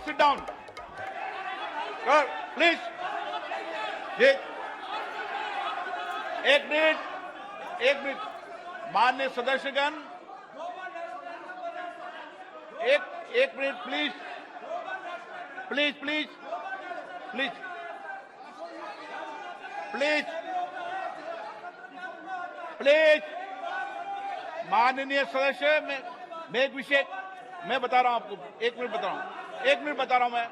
sit down. Sir, please. एक minute माननीय सदस्यगण, एक minute please please please please please please माननीय सदस्य, मैं एक विषय मैं बता रहा हूं आपको, एक मिनट बता रहा हूं मैं।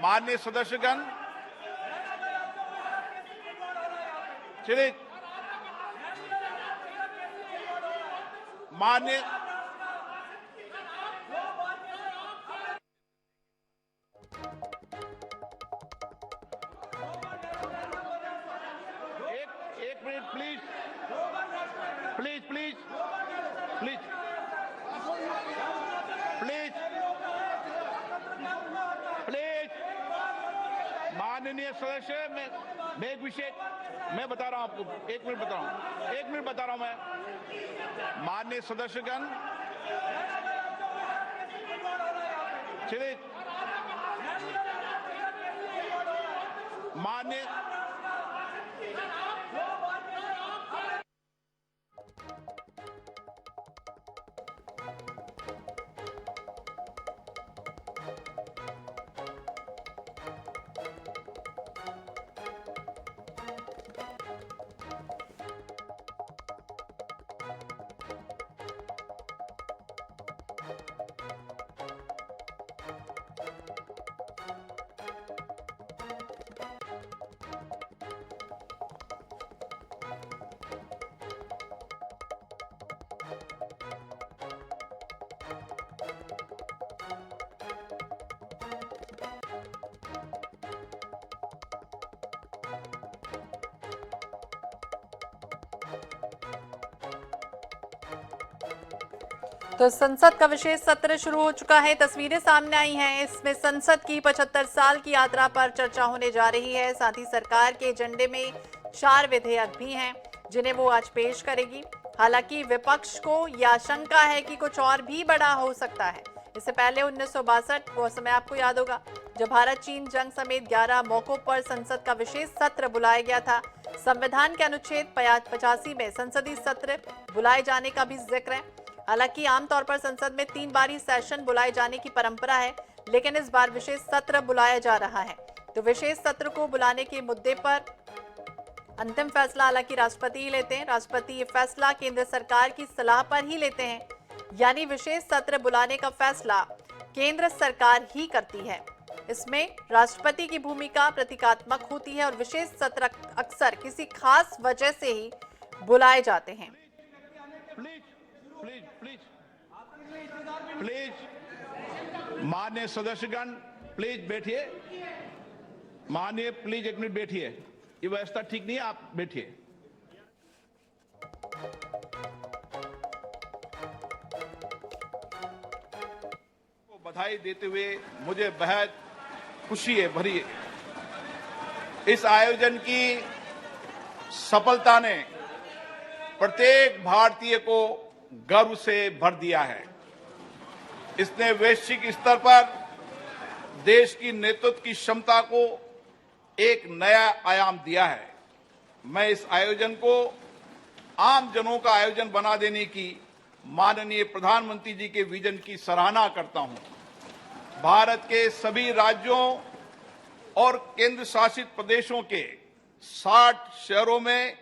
माननीय सदस्यगण, चलिए माननीय एक minute please please please please please please माननीय सदस्य, मैं एक विषय मैं बता रहा हूं आपको, एक मिनट बता रहा हूं मैं। माननीय सदस्यगण, चलिए माननीय तो संसद का विशेष सत्र शुरू हो चुका है। तस्वीरें सामने आई हैं। इसमें संसद की 75 साल की यात्रा पर चर्चा होने जा रही है। साथ ही सरकार के एजेंडे में 4 विधेयक भी हैं जिन्हें वो आज पेश करेगी। हालांकि विपक्ष को यह आशंका है कि कुछ और भी बड़ा हो सकता है। इससे पहले 1962 वो समय आपको याद होगा जब भारत चीन जंग समेत 11 मौकों पर संसद का विशेष सत्र बुलाया गया था। संविधान के अनुच्छेद 85 में संसदीय सत्र बुलाए जाने का भी जिक्र है। हालांकि आमतौर पर संसद में 3 बार ही सेशन बुलाए जाने की परंपरा है, लेकिन इस बार विशेष सत्र बुलाया जा रहा है। तो विशेष सत्र को बुलाने के मुद्दे पर अंतिम फैसला हालांकि राष्ट्रपति ही लेते हैं। राष्ट्रपति ये फैसला केंद्र सरकार की सलाह पर ही लेते हैं, यानी विशेष सत्र बुलाने का फैसला केंद्र सरकार ही करती है। इसमें राष्ट्रपति की भूमिका प्रतीकात्मक होती है और विशेष सत्र अक्सर किसी खास वजह से ही बुलाए जाते हैं। प्लीज माननीय सदस्यगण, प्लीज बैठिए। माननीय प्लीज एक मिनट बैठिए, ये व्यवस्था ठीक नहीं है, आप बैठिए। बधाई देते हुए मुझे बेहद खुशी है भरी इस आयोजन की सफलता ने प्रत्येक भारतीय को गर्व से भर दिया है। इसने वैश्विक स्तर पर देश की नेतृत्व की क्षमता को एक नया आयाम दिया है। मैं इस आयोजन को आम जनों का आयोजन बना देने की माननीय प्रधानमंत्री जी के विजन की सराहना करता हूं। भारत के सभी राज्यों और केंद्र शासित प्रदेशों के 60 शहरों में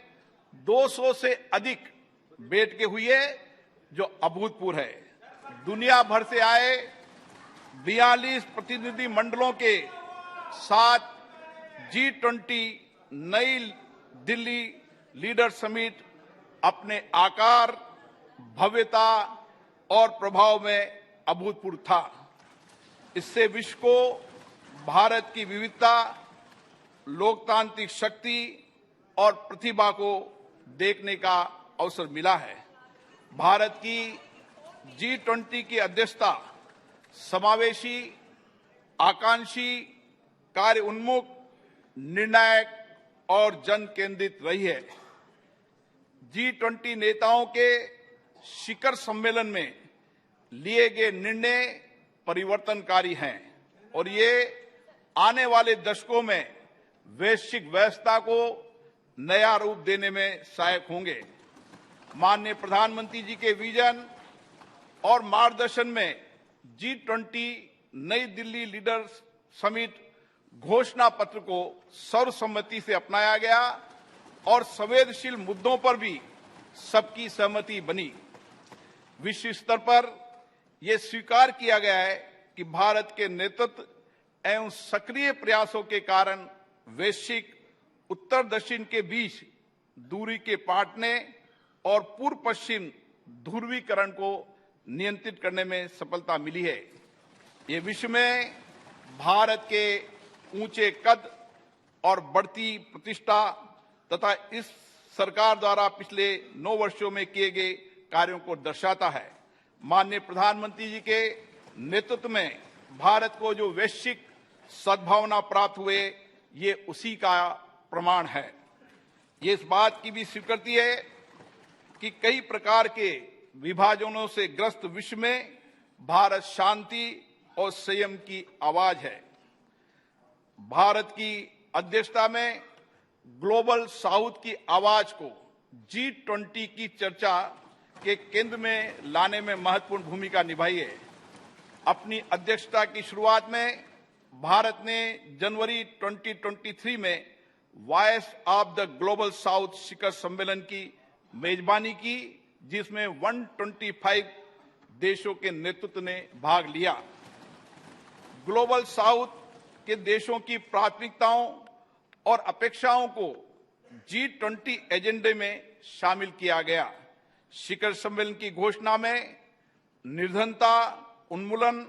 200 से अधिक बैठकें हुई है, जो अभूतपूर्व है। दुनिया भर से आए 42 प्रतिनिधि मंडलों के साथ G20 नई दिल्ली लीडर समिट अपने आकार, भव्यता और प्रभाव में अभूतपूर्व था। इससे विश्व को भारत की विविधता, लोकतांत्रिक शक्ति और प्रतिभा को देखने का अवसर मिला है। भारत की G20 की अध्यक्षता समावेशी, आकांक्षी, कार्य उन्मुख, निर्णायक और जन केंद्रित रही है। G20 नेताओं के शिखर सम्मेलन में लिए गए निर्णय परिवर्तनकारी हैं। और ये आने वाले दशकों में वैश्विक व्यवस्था को नया रूप देने में सहायक होंगे। माननीय प्रधानमंत्री जी के विजन और मार्गदर्शन में G20 नई दिल्ली लीडर्स समिट घोषणा पत्र को सर्वसम्मति से अपनाया गया और संवेदनशील मुद्दों पर भी सबकी सहमति बनी। विश्व स्तर पर यह स्वीकार किया गया है कि भारत के नेतृत्व एवं सक्रिय प्रयासों के कारण वैश्विक उत्तर दक्षिण के बीच दूरी के पाटने और पूर्व पश्चिम ध्रुवीकरण को नियंत्रित करने में सफलता मिली है। ये विश्व में भारत के ऊंचे कद और बढ़ती प्रतिष्ठा तथा इस सरकार द्वारा पिछले 9 वर्षों में किए गए कार्यों को दर्शाता है। माननीय प्रधानमंत्री जी के नेतृत्व में भारत को जो वैश्विक सद्भावना प्राप्त हुए, ये उसी का प्रमाण है। ये इस बात की भी स्वीकृति है कि कई प्रकार के विभाजनों से ग्रस्त विश्व में भारत शांति और संयम की आवाज है। भारत की अध्यक्षता में ग्लोबल साउथ की आवाज को G20 की चर्चा के केंद्र में लाने में महत्वपूर्ण भूमिका निभाई है। अपनी अध्यक्षता की शुरुआत में भारत ने जनवरी 2023 में voice of the global south शिखर सम्मेलन की मेजबानी की, जिसमें 125 देशों के नेतृत्व ने भाग लिया। ग्लोबल साउथ के देशों की प्राथमिकताओं और अपेक्षाओं को G20 एजेंडे में शामिल किया गया। शिखर सम्मेलन की घोषणा में निर्धनता उन्मूलन,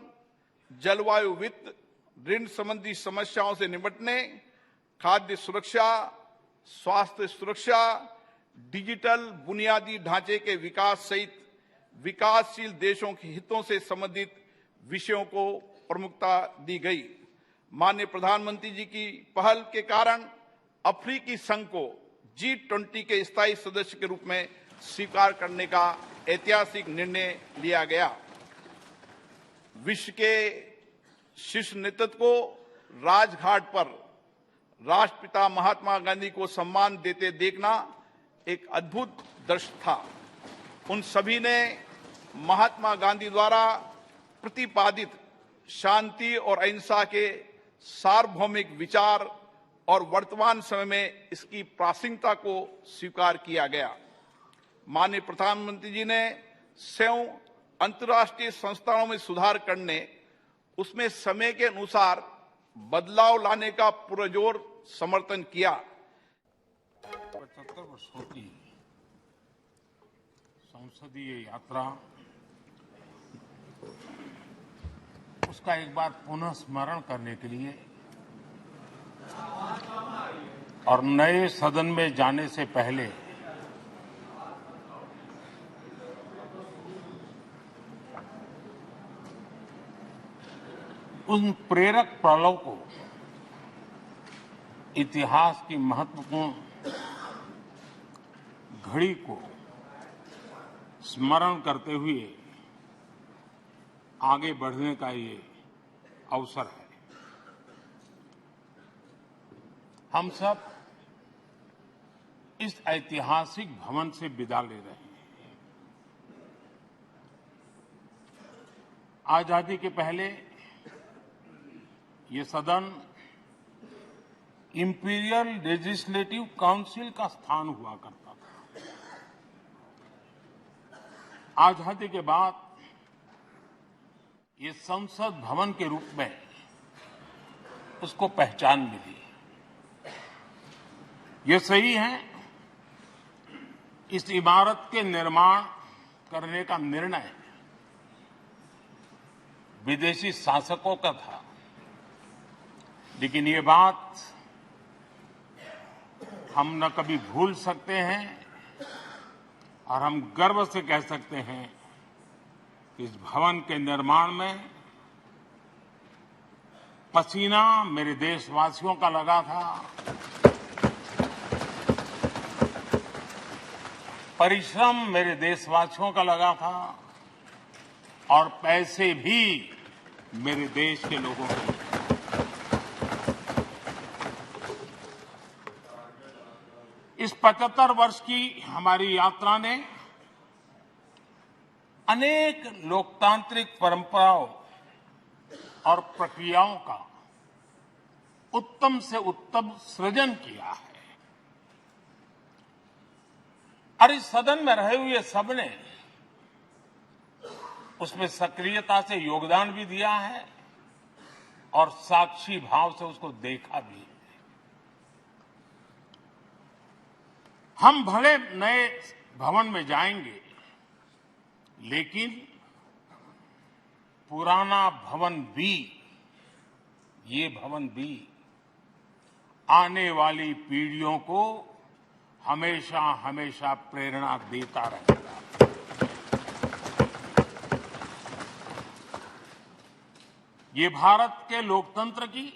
जलवायु वित्त, ऋण संबंधी समस्याओं से निपटने, खाद्य सुरक्षा, स्वास्थ्य सुरक्षा, डिजिटल बुनियादी ढांचे के विकास सहित विकासशील देशों के हितों से संबंधित विषयों को प्रमुखता दी गई। माननीय प्रधानमंत्री जी की पहल के कारण अफ्रीकी संघ को G20 के स्थायी सदस्य के रूप में स्वीकार करने का ऐतिहासिक निर्णय लिया गया। विश्व के शीर्ष नेतृत्व को राजघाट पर राष्ट्रपिता महात्मा गांधी को सम्मान देते देखना एक अद्भुत दृश्य था। उन सभी ने महात्मा गांधी द्वारा प्रतिपादित शांति और अहिंसा के सार्वभौमिक विचार और वर्तमान समय में इसकी प्रासंगिकता को स्वीकार किया गया। माननीय प्रधानमंत्री जी ने स्वयं अंतर्राष्ट्रीय संस्थानों में सुधार करने, उसमें समय के अनुसार बदलाव लाने का पुरजोर समर्थन किया। 75 वर्षों की संसदीय यात्रा, उसका एक बार पुनः स्मरण करने के लिए और नए सदन में जाने से पहले उन प्रेरक पड़ाव को, इतिहास की महत्वपूर्ण घड़ी को स्मरण करते हुए आगे बढ़ने का ये अवसर है। हम सब इस ऐतिहासिक भवन से विदा ले रहे हैं। आजादी के पहले ये सदन इंपीरियल लेजिस्लेटिव काउंसिल का स्थान हुआ करता था। आजादी के बाद ये संसद भवन के रूप में उसको पहचान मिली। ये सही है, इस इमारत के निर्माण करने का निर्णय विदेशी शासकों का था, लेकिन ये बात हम न कभी भूल सकते हैं और हम गर्व से कह सकते हैं कि इस भवन के निर्माण में पसीना मेरे देशवासियों का लगा था, परिश्रम मेरे देशवासियों का लगा था और पैसे भी मेरे देश के लोगों के। इस 75 वर्ष की हमारी यात्रा ने अनेक लोकतांत्रिक परंपराओं और प्रक्रियाओं का उत्तम से उत्तम सृजन किया है और इस सदन में रहे हुए सबने उसमें सक्रियता से योगदान भी दिया है और साक्षी भाव से उसको देखा भी है। हम भले नए भवन में जाएंगे, लेकिन पुराना भवन भी, ये भवन भी आने वाली पीढ़ियों को हमेशा हमेशा प्रेरणा देता रहेगा। ये भारत के लोकतंत्र की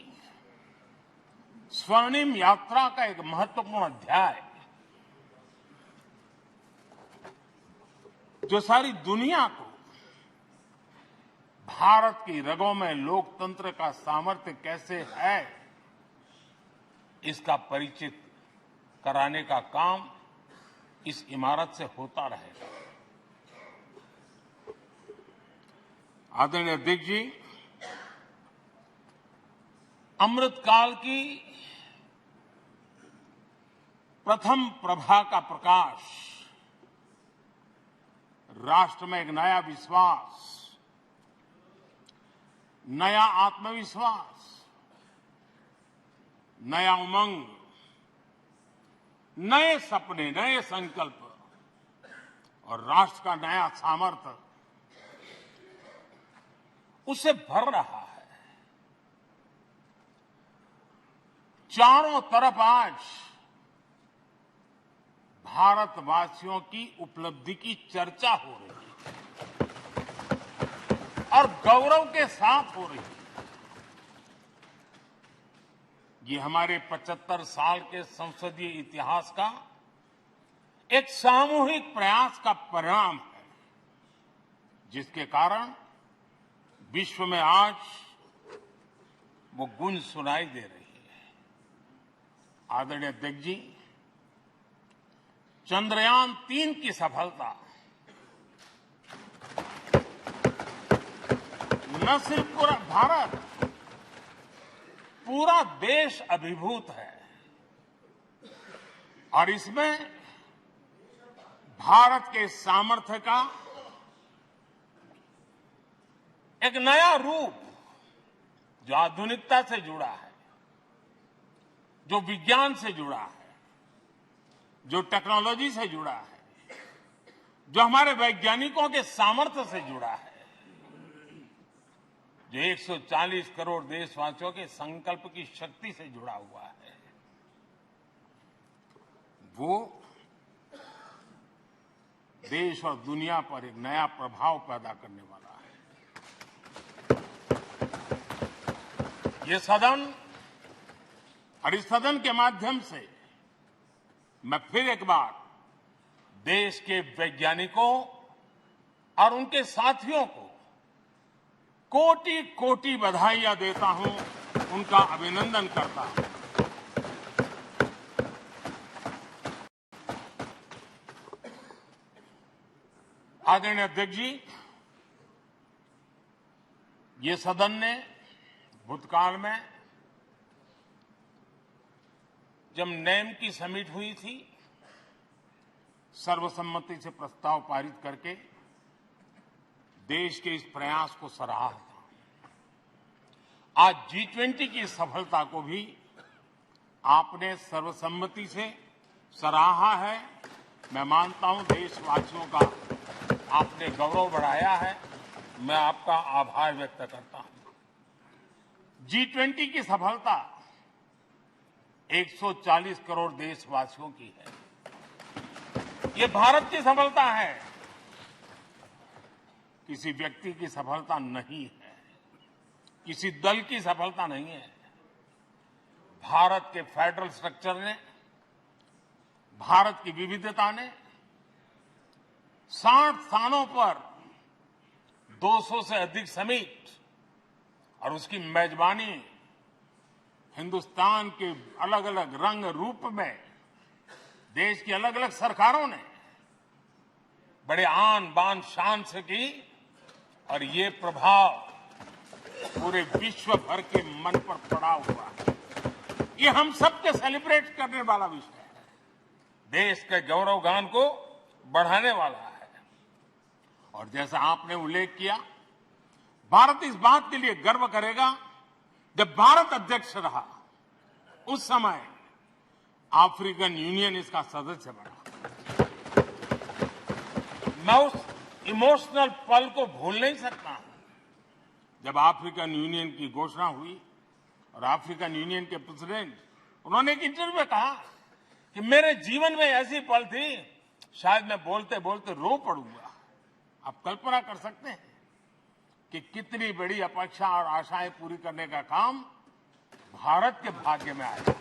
स्वर्णिम यात्रा का एक महत्वपूर्ण अध्याय है, जो सारी दुनिया को भारत की रगों में लोकतंत्र का सामर्थ्य कैसे है, इसका परिचित कराने का काम इस इमारत से होता रहेगा। आदरणीय अध्यक्ष जी, अमृतकाल की प्रथम प्रभा का प्रकाश राष्ट्र में एक नया विश्वास, नया आत्मविश्वास, नया उमंग, नए सपने, नए संकल्प और राष्ट्र का नया सामर्थ्य उसे भर रहा है। चारों तरफ आज भारतवासियों की उपलब्धि की चर्चा हो रही है और गौरव के साथ हो रही है। ये हमारे 75 साल के संसदीय इतिहास का एक सामूहिक प्रयास का परिणाम है, जिसके कारण विश्व में आज वो गूंज सुनाई दे रही है। आदरणीय अध्यक्ष जी, चंद्रयान 3 की सफलता न सिर्फ पूरा भारत, पूरा देश अभिभूत है और इसमें भारत के सामर्थ्य का एक नया रूप, जो आधुनिकता से जुड़ा है, जो विज्ञान से जुड़ा है, जो टेक्नोलॉजी से जुड़ा है, जो हमारे वैज्ञानिकों के सामर्थ्य से जुड़ा है, जो 140 करोड़ देशवासियों के संकल्प की शक्ति से जुड़ा हुआ है, वो देश और दुनिया पर एक नया प्रभाव पैदा करने वाला है। ये सदन और इस सदन के माध्यम से मैं फिर एक बार देश के वैज्ञानिकों और उनके साथियों को कोटि कोटि बधाइयां देता हूं, उनका अभिनंदन करता हूं। आदरणीय अध्यक्ष जी, ये सदन ने भूतकाल में जब नेम की समिट हुई थी, सर्वसम्मति से प्रस्ताव पारित करके देश के इस प्रयास को सराहा था। आज G20 की सफलता को भी आपने सर्वसम्मति से सराहा है। मैं मानता हूं देशवासियों का आपने गौरव बढ़ाया है, मैं आपका आभार व्यक्त करता हूं। G20 की सफलता 140 करोड़ देशवासियों की है। ये भारत की सफलता है, किसी व्यक्ति की सफलता नहीं है, किसी दल की सफलता नहीं है। भारत के फेडरल स्ट्रक्चर ने, भारत की विविधता ने 60 स्थानों पर 200 से अधिक समिट और उसकी मेजबानी हिंदुस्तान के अलग अलग रंग रूप में देश की अलग अलग सरकारों ने बड़े आन बान शान से की और ये प्रभाव पूरे विश्व भर के मन पर पड़ा हुआ है। ये हम सबके सेलिब्रेट करने वाला विषय है, देश के गौरवगान को बढ़ाने वाला है। और जैसा आपने उल्लेख किया, भारत इस बात के लिए गर्व करेगा, जब भारत अध्यक्ष रहा उस समय अफ्रीकन यूनियन इसका सदस्य बना। मैं उस इमोशनल पल को भूल नहीं सकता जब अफ्रीकन यूनियन की घोषणा हुई और अफ्रीकन यूनियन के प्रेसिडेंट, उन्होंने एक इंटरव्यू में कहा कि मेरे जीवन में ऐसी पल थी, शायद मैं बोलते बोलते रो पड़ूंगा। आप कल्पना कर सकते हैं कि कितनी बड़ी अपेक्षा और आशाएं पूरी करने का काम भारत के भाग्य में आया।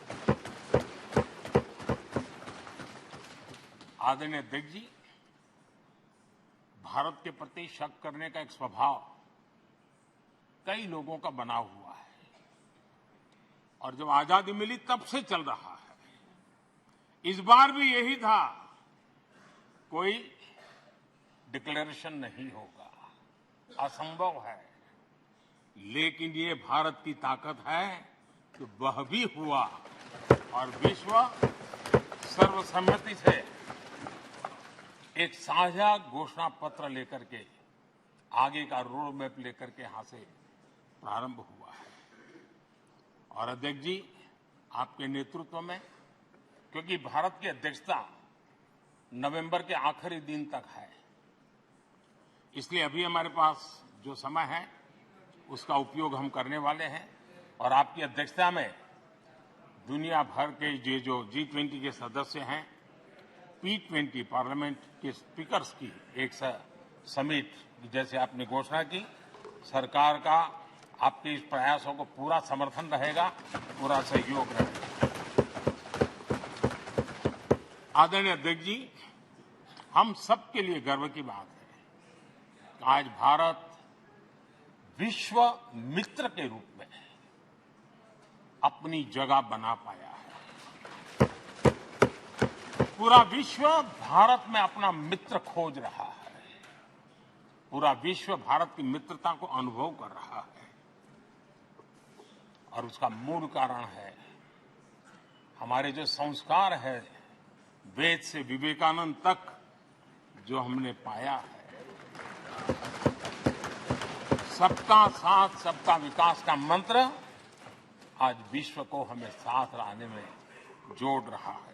आदरणीय अध्यक्ष जी, भारत के प्रति शक करने का एक स्वभाव कई लोगों का बना हुआ है और जब आजादी मिली तब से चल रहा है। इस बार भी यही था, कोई डिक्लेरेशन नहीं होगा, असंभव है। लेकिन ये भारत की ताकत है कि वह भी हुआ और विश्व सर्वसम्मति से एक साझा घोषणा पत्र लेकर के आगे का रोड मैप लेकर के यहां से प्रारंभ हुआ है। और अध्यक्ष जी, आपके नेतृत्व में, क्योंकि भारत की अध्यक्षता नवंबर के आखिरी दिन तक है, इसलिए अभी हमारे पास जो समय है उसका उपयोग हम करने वाले हैं और आपकी अध्यक्षता में दुनिया भर के ये जो G20 के सदस्य हैं, P20 पार्लियामेंट के स्पीकर्स की एक समिट जैसे आपने घोषणा की, सरकार का आपके इस प्रयासों को पूरा समर्थन रहेगा, पूरा सहयोग रहेगा। आदरणीय अध्यक्ष जी, हम सबके लिए गर्व की बात है कि आज भारत विश्व मित्र के रूप में अपनी जगह बना पाया है। पूरा विश्व भारत में अपना मित्र खोज रहा है, पूरा विश्व भारत की मित्रता को अनुभव कर रहा है और उसका मूल कारण है हमारे जो संस्कार है, वेद से विवेकानंद तक जो हमने पाया है। सबका साथ सबका विकास का मंत्र आज विश्व को हमें साथ लाने में जोड़ रहा है।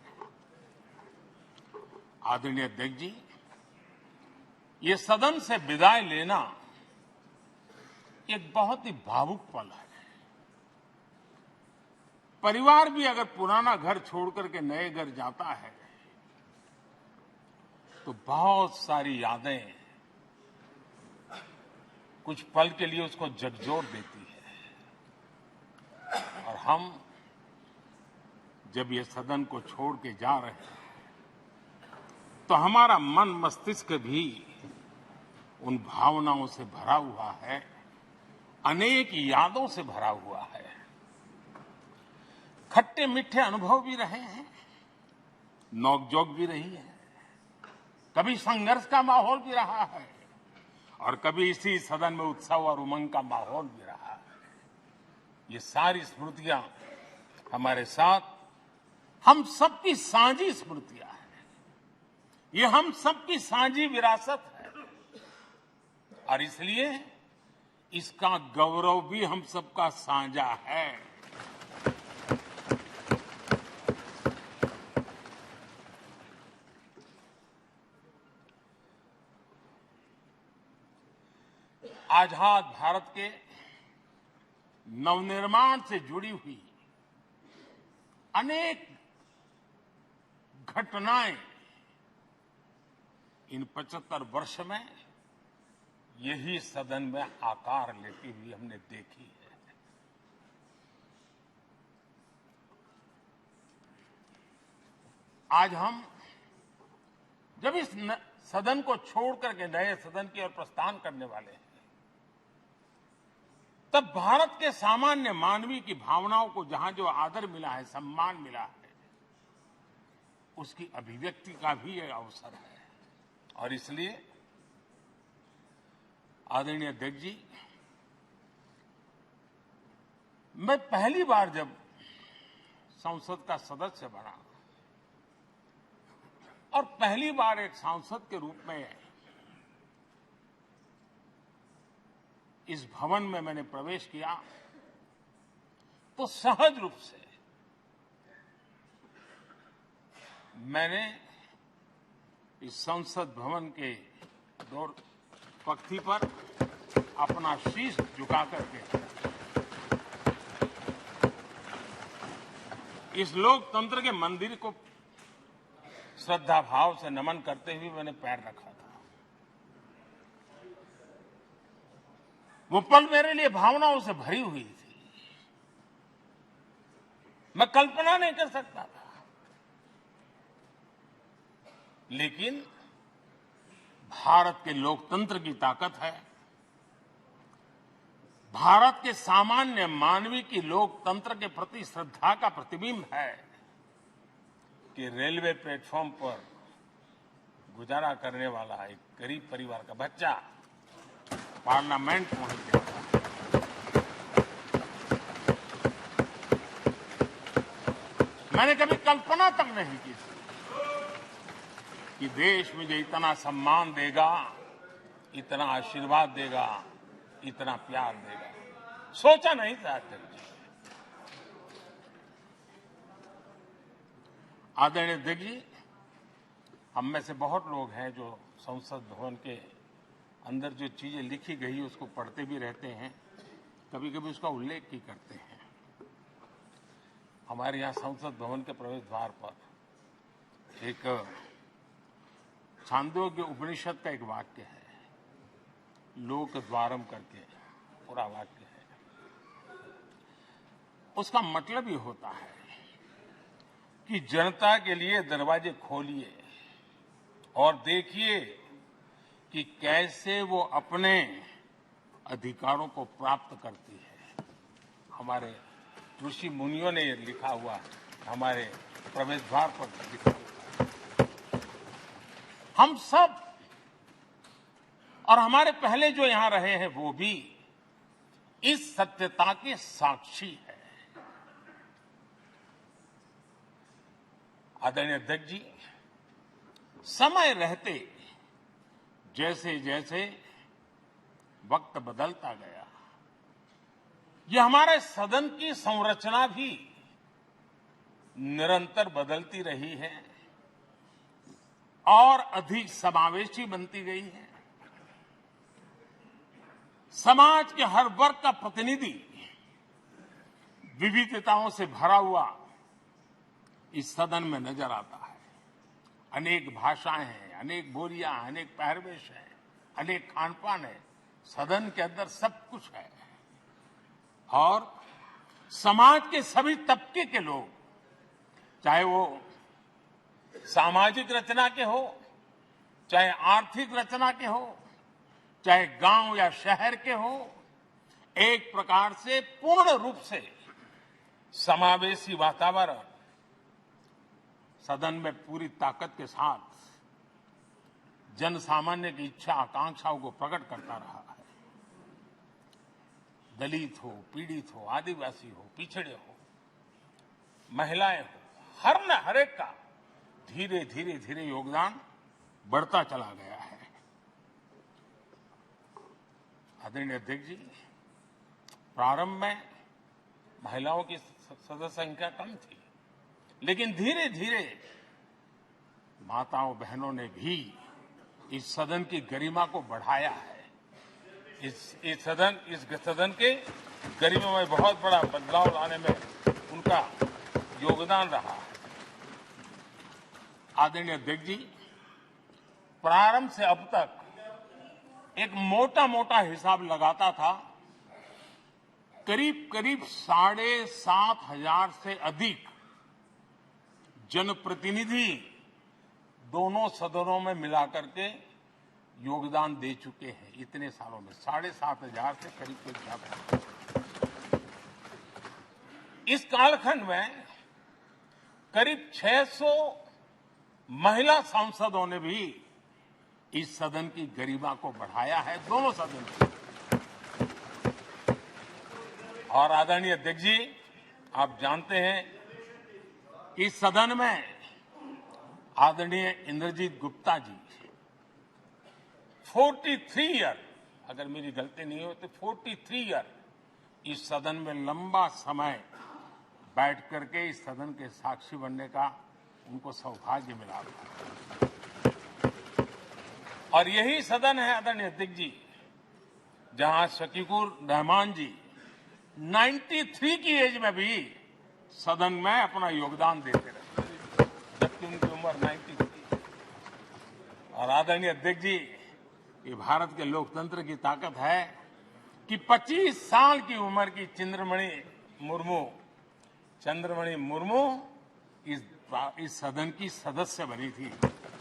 आदरणीय अध्यक्ष जी, ये सदन से विदाई लेना एक बहुत ही भावुक पल है। परिवार भी अगर पुराना घर छोड़ करके नए घर जाता है तो बहुत सारी यादें कुछ पल के लिए उसको झकझोर देती है और हम जब ये सदन को छोड़ के जा रहे हैं तो हमारा मन मस्तिष्क भी उन भावनाओं से भरा हुआ है, अनेक यादों से भरा हुआ है। खट्टे मीठे अनुभव भी रहे हैं, नोकझोंक भी रही है, कभी संघर्ष का माहौल भी रहा है और कभी इसी सदन में उत्सव और उमंग का माहौल भी रहा है। ये सारी स्मृतियां हमारे साथ हम सबकी साझी स्मृतियां हैं, ये हम सबकी साझी विरासत है और इसलिए इसका गौरव भी हम सबका साझा है। आजाद भारत के नवनिर्माण से जुड़ी हुई अनेक घटनाएं इन 75 वर्ष में यही सदन में आकार लेती हुई हमने देखी है। आज हम जब इस सदन को छोड़ करके नए सदन की ओर प्रस्थान करने वाले हैं, तब भारत के सामान्य मानवीय की भावनाओं को जहां जो आदर मिला है, सम्मान मिला है, उसकी अभिव्यक्ति का भी एक अवसर है। और इसलिए आदरणीय अध्यक्ष जी, मैं पहली बार जब संसद का सदस्य बना और पहली बार एक सांसद के रूप में इस भवन में मैंने प्रवेश किया, तो सहज रूप से मैंने इस संसद भवन के दौर पंक्ति पर अपना शीश झुका करके इस लोकतंत्र के मंदिर को श्रद्धा भाव से नमन करते हुए मैंने पैर रखा था। वो पल मेरे लिए भावनाओं से भरी हुई थी। मैं कल्पना नहीं कर सकता था, लेकिन भारत के लोकतंत्र की ताकत है, भारत के सामान्य मानवी की लोकतंत्र के प्रति श्रद्धा का प्रतिबिंब है कि रेलवे प्लेटफॉर्म पर गुजारा करने वाला एक गरीब परिवार का बच्चा पार्लियामेंट पहुंच गया। मैंने कभी कल्पना तक नहीं की कि देश मुझे इतना सम्मान देगा, इतना आशीर्वाद देगा, इतना प्यार देगा। सोचा नहीं था अध्यक्ष जी। आदरणीय अध्यक्ष जी, हम में से बहुत लोग हैं जो संसद भवन के अंदर जो चीजें लिखी गई उसको पढ़ते भी रहते हैं, कभी कभी उसका उल्लेख भी करते हैं। हमारे यहाँ संसद भवन के प्रवेश द्वार पर एक छांदोग्य उपनिषद का एक वाक्य है, लोक द्वारम करके पूरा वाक्य है। उसका मतलब ये होता है कि जनता के लिए दरवाजे खोलिए और देखिए कि कैसे वो अपने अधिकारों को प्राप्त करती है। हमारे ऋषि मुनियों ने लिखा हुआ, हमारे प्रवेश द्वार पर लिखा हुआ। हम सब और हमारे पहले जो यहां रहे हैं वो भी इस सत्यता के साक्षी है। आदरणीय अध्यक्ष जी, समय रहते जैसे जैसे वक्त बदलता गया, ये हमारे सदन की संरचना भी निरंतर बदलती रही है और अधिक समावेशी बनती गई है। समाज के हर वर्ग का प्रतिनिधि विविधताओं से भरा हुआ इस सदन में नजर आता है। अनेक भाषाएं हैं, अनेक बोलियां, अनेक पहरवेश है, अनेक खान-पान है। सदन के अंदर सब कुछ है और समाज के सभी तबके के लोग, चाहे वो सामाजिक रचना के हो, चाहे आर्थिक रचना के हो, चाहे गांव या शहर के हो, एक प्रकार से पूर्ण रूप से समावेशी वातावरण सदन में पूरी ताकत के साथ जन सामान्य की इच्छा आकांक्षाओं को प्रकट करता रहा है। दलित हो, पीड़ित हो, आदिवासी हो, पिछड़े हो, महिलाएं हो, हर एक का धीरे धीरे धीरे योगदान बढ़ता चला गया है। आदरणीय अध्यक्ष जी, प्रारंभ में महिलाओं की सदस्य संख्या कम थी, लेकिन धीरे धीरे माताओं बहनों ने भी इस सदन की गरिमा को बढ़ाया है। इस सदन के गरिमा में बहुत बड़ा बदलाव लाने में उनका योगदान रहा है। आदरणीय अध्यक्ष जी, प्रारंभ से अब तक एक मोटा हिसाब लगाता था, करीब 7,500 से अधिक जनप्रतिनिधि दोनों सदनों में मिलाकर के योगदान दे चुके हैं। इतने सालों में 7,500 से करीब ज्यादा। इस कालखंड में करीब 600 महिला सांसदों ने भी इस सदन की गरिमा को बढ़ाया है, दोनों सदन की। और आदरणीय अध्यक्ष जी, आप जानते हैं कि इस सदन में आदरणीय इंद्रजीत गुप्ता जी 43 ईयर, अगर मेरी गलती नहीं हो तो 43 ईयर इस सदन में लंबा समय बैठ करके इस सदन के साक्षी बनने का उनको सौभाग्य मिला। और यही सदन है आदरणीय अध्यक्ष जी जहां शकीकुर रहमान जी 93 की एज में भी सदन में अपना योगदान देते रहे, जबकि उनकी उम्र 93। और आदरणीय अध्यक्ष जी, ये भारत के लोकतंत्र की ताकत है कि 25 साल की उम्र की चंद्रमणि मुर्मू इस सदन की सदस्य बनी थी।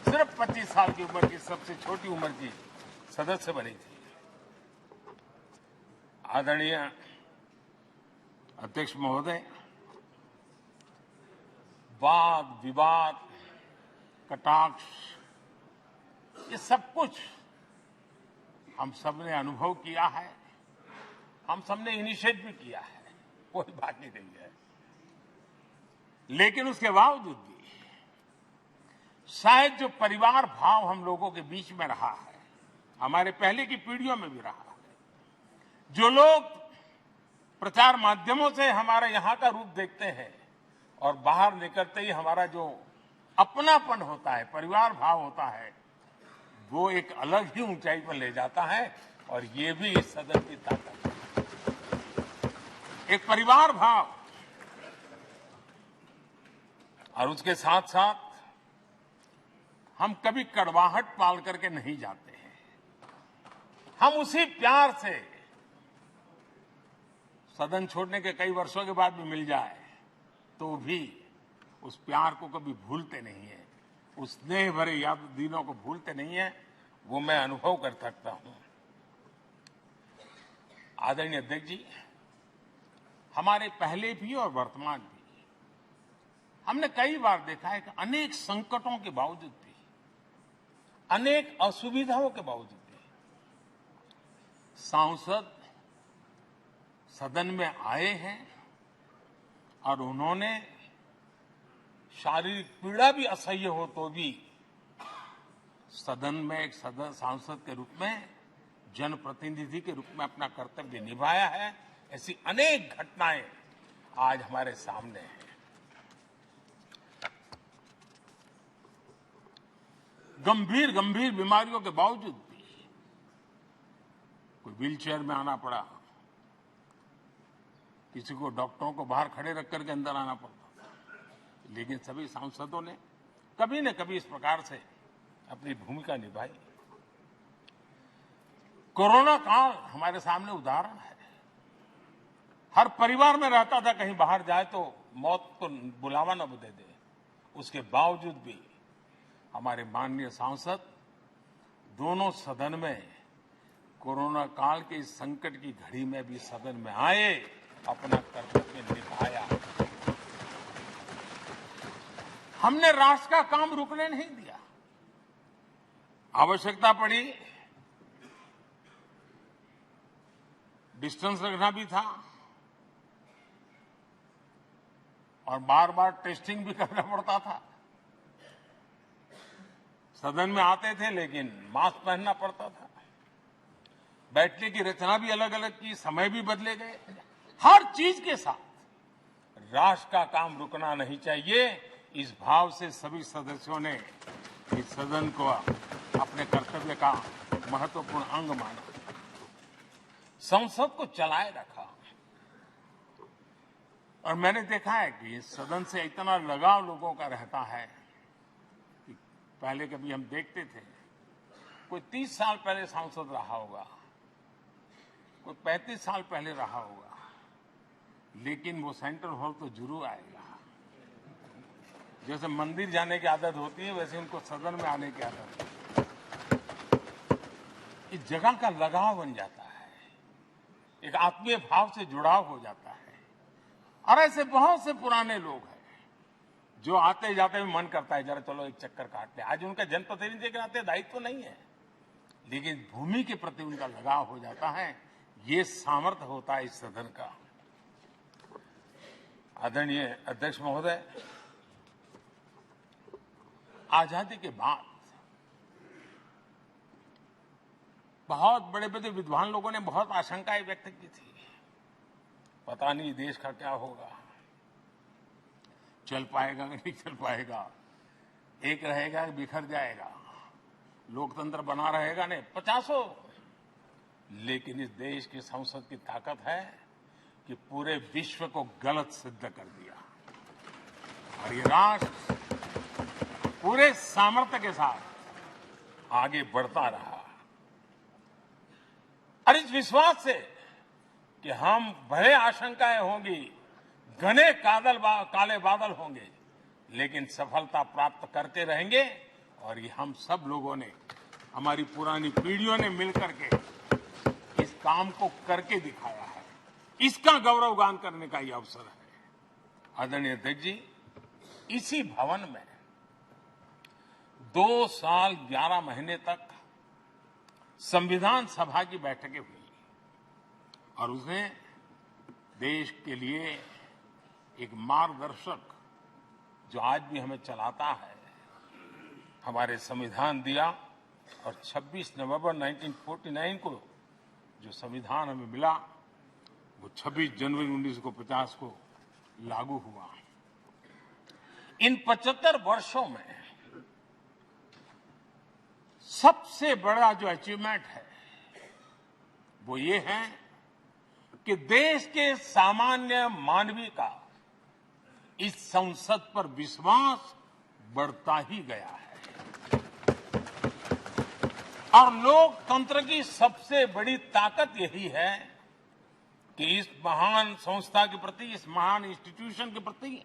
सिर्फ 25 साल की उम्र की, सबसे छोटी उम्र की सदस्य बनी थी। आदरणीय अध्यक्ष महोदय, वाद विवाद कटाक्ष ये सब कुछ हम सबने अनुभव किया है, हम सबने इनिशिएट भी किया है, कोई बाकी नहीं है। लेकिन उसके बावजूद भी शायद जो परिवार भाव हम लोगों के बीच में रहा है, हमारे पहले की पीढ़ियों में भी रहा है, जो लोग प्रचार माध्यमों से हमारे यहां का रूप देखते हैं और बाहर निकलते ही हमारा जो अपनापन होता है, परिवार भाव होता है, वो एक अलग ही ऊंचाई पर ले जाता है। और ये भी इस सदन की ताकत है, एक परिवार भाव। और उसके साथ साथ हम कभी कड़वाहट पाल करके नहीं जाते हैं, हम उसी प्यार से सदन छोड़ने के कई वर्षों के बाद भी मिल जाए तो भी उस प्यार को कभी भूलते नहीं है, उस स्नेह भरे याद दिनों को भूलते नहीं है। वो मैं अनुभव कर सकता हूं। आदरणीय अध्यक्ष जी, हमारे पहले भी और वर्तमान भी हमने कई बार देखा है कि अनेक संकटों के बावजूद भी, अनेक असुविधाओं के बावजूद भी सांसद सदन में आए हैं और उन्होंने शारीरिक पीड़ा भी असह्य हो तो भी सदन में एक सांसद के रूप में, जनप्रतिनिधि के रूप में अपना कर्तव्य निभाया है। ऐसी अनेक घटनाएं आज हमारे सामने हैं। गंभीर बीमारियों के बावजूद भी कोई व्हीलचेयर में आना पड़ा, किसी को डॉक्टरों को बाहर खड़े रख करके अंदर आना पड़ता, लेकिन सभी सांसदों ने कभी न कभी इस प्रकार से अपनी भूमिका निभाई। कोरोना काल हमारे सामने उदाहरण है। हर परिवार में रहता था कहीं बाहर जाए तो मौत को बुलावा न दे दे, उसके बावजूद भी हमारे माननीय सांसद दोनों सदन में कोरोना काल के इस संकट की घड़ी में भी सदन में आए, अपना कर्तव्य निभाया। हमने राष्ट्र का काम रुकने नहीं दिया। आवश्यकता पड़ी, डिस्टेंस रखना भी था और बार बार टेस्टिंग भी करना पड़ता था। सदन में आते थे लेकिन मास्क पहनना पड़ता था। बैठने की रचना भी अलग अलग की, समय भी बदले गए। हर चीज के साथ राष्ट्र का काम रुकना नहीं चाहिए, इस भाव से सभी सदस्यों ने इस सदन को अपने कर्तव्य का महत्वपूर्ण अंग माना, संसद को चलाए रखा। और मैंने देखा है कि इस सदन से इतना लगाव लोगों का रहता है कि पहले कभी हम देखते थे कोई 30 साल पहले सांसद रहा होगा, कोई 35 साल पहले रहा होगा, लेकिन वो सेंट्रल हॉल तो जरूर आएगा। जैसे मंदिर जाने की आदत होती है वैसे उनको सदन में आने की आदत है। इस जगह का लगाव बन जाता है, एक आत्मीय भाव से जुड़ाव हो जाता है। और ऐसे बहुत से पुराने लोग हैं जो आते जाते भी मन करता है जरा चलो एक चक्कर काटते। आज उनका जनप्रतिनिधि के नाते दायित्व तो नहीं है, लेकिन भूमि के प्रति उनका लगाव हो जाता है। ये सामर्थ्य होता है इस सदन का। आदरणीय अध्यक्ष महोदय, आजादी के बाद बहुत बड़े बड़े विद्वान लोगों ने बहुत आशंकाएं व्यक्त की थी। पता नहीं देश का क्या होगा, चल पाएगा कि नहीं चल पाएगा, एक रहेगा कि बिखर जाएगा, लोकतंत्र बना रहेगा नहीं, 50। लेकिन इस देश की संसद की ताकत है कि पूरे विश्व को गलत सिद्ध कर दिया और ये राष्ट्र पूरे सामर्थ्य के साथ आगे बढ़ता रहा। और इस विश्वास से कि हम भले आशंकाएं होंगी, घने काले बादल होंगे, लेकिन सफलता प्राप्त करते रहेंगे। और ये हम सब लोगों ने, हमारी पुरानी पीढ़ियों ने मिलकर के इस काम को करके दिखाया है। इसका गौरवगान करने का ये अवसर है। आदरणीय अध्यक्ष जी, इसी भवन में 2 साल 11 महीने तक संविधान सभा की बैठकें हुई और उसने देश के लिए एक मार्गदर्शक जो आज भी हमें चलाता है, हमारे संविधान दिया। और 26 नवंबर 1949 को जो संविधान हमें मिला, वो 26 जनवरी 1950 को लागू हुआ। इन 75 वर्षों में सबसे बड़ा जो अचीवमेंट है वो ये है कि देश के सामान्य मानवी का इस संसद पर विश्वास बढ़ता ही गया है। और लोकतंत्र की सबसे बड़ी ताकत यही है कि इस महान संस्था के प्रति, इस महान इंस्टीट्यूशन के प्रति,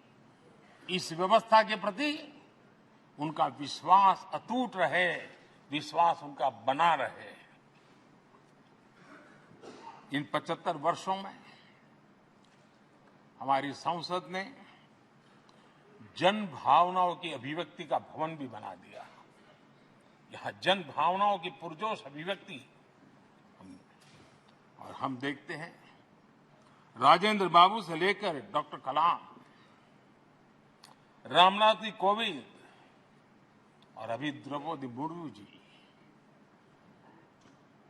इस व्यवस्था के प्रति उनका विश्वास अटूट रहे, विश्वास उनका बना रहे। इन 75 वर्षों में हमारी संसद ने जन भावनाओं की अभिव्यक्ति का भवन भी बना दिया। यहां जन भावनाओं की पुरजोश अभिव्यक्ति और हम देखते हैं राजेंद्र बाबू से लेकर डॉक्टर कलाम, रामनाथ कोविंद और अभी द्रौपदी मुर्मू जी,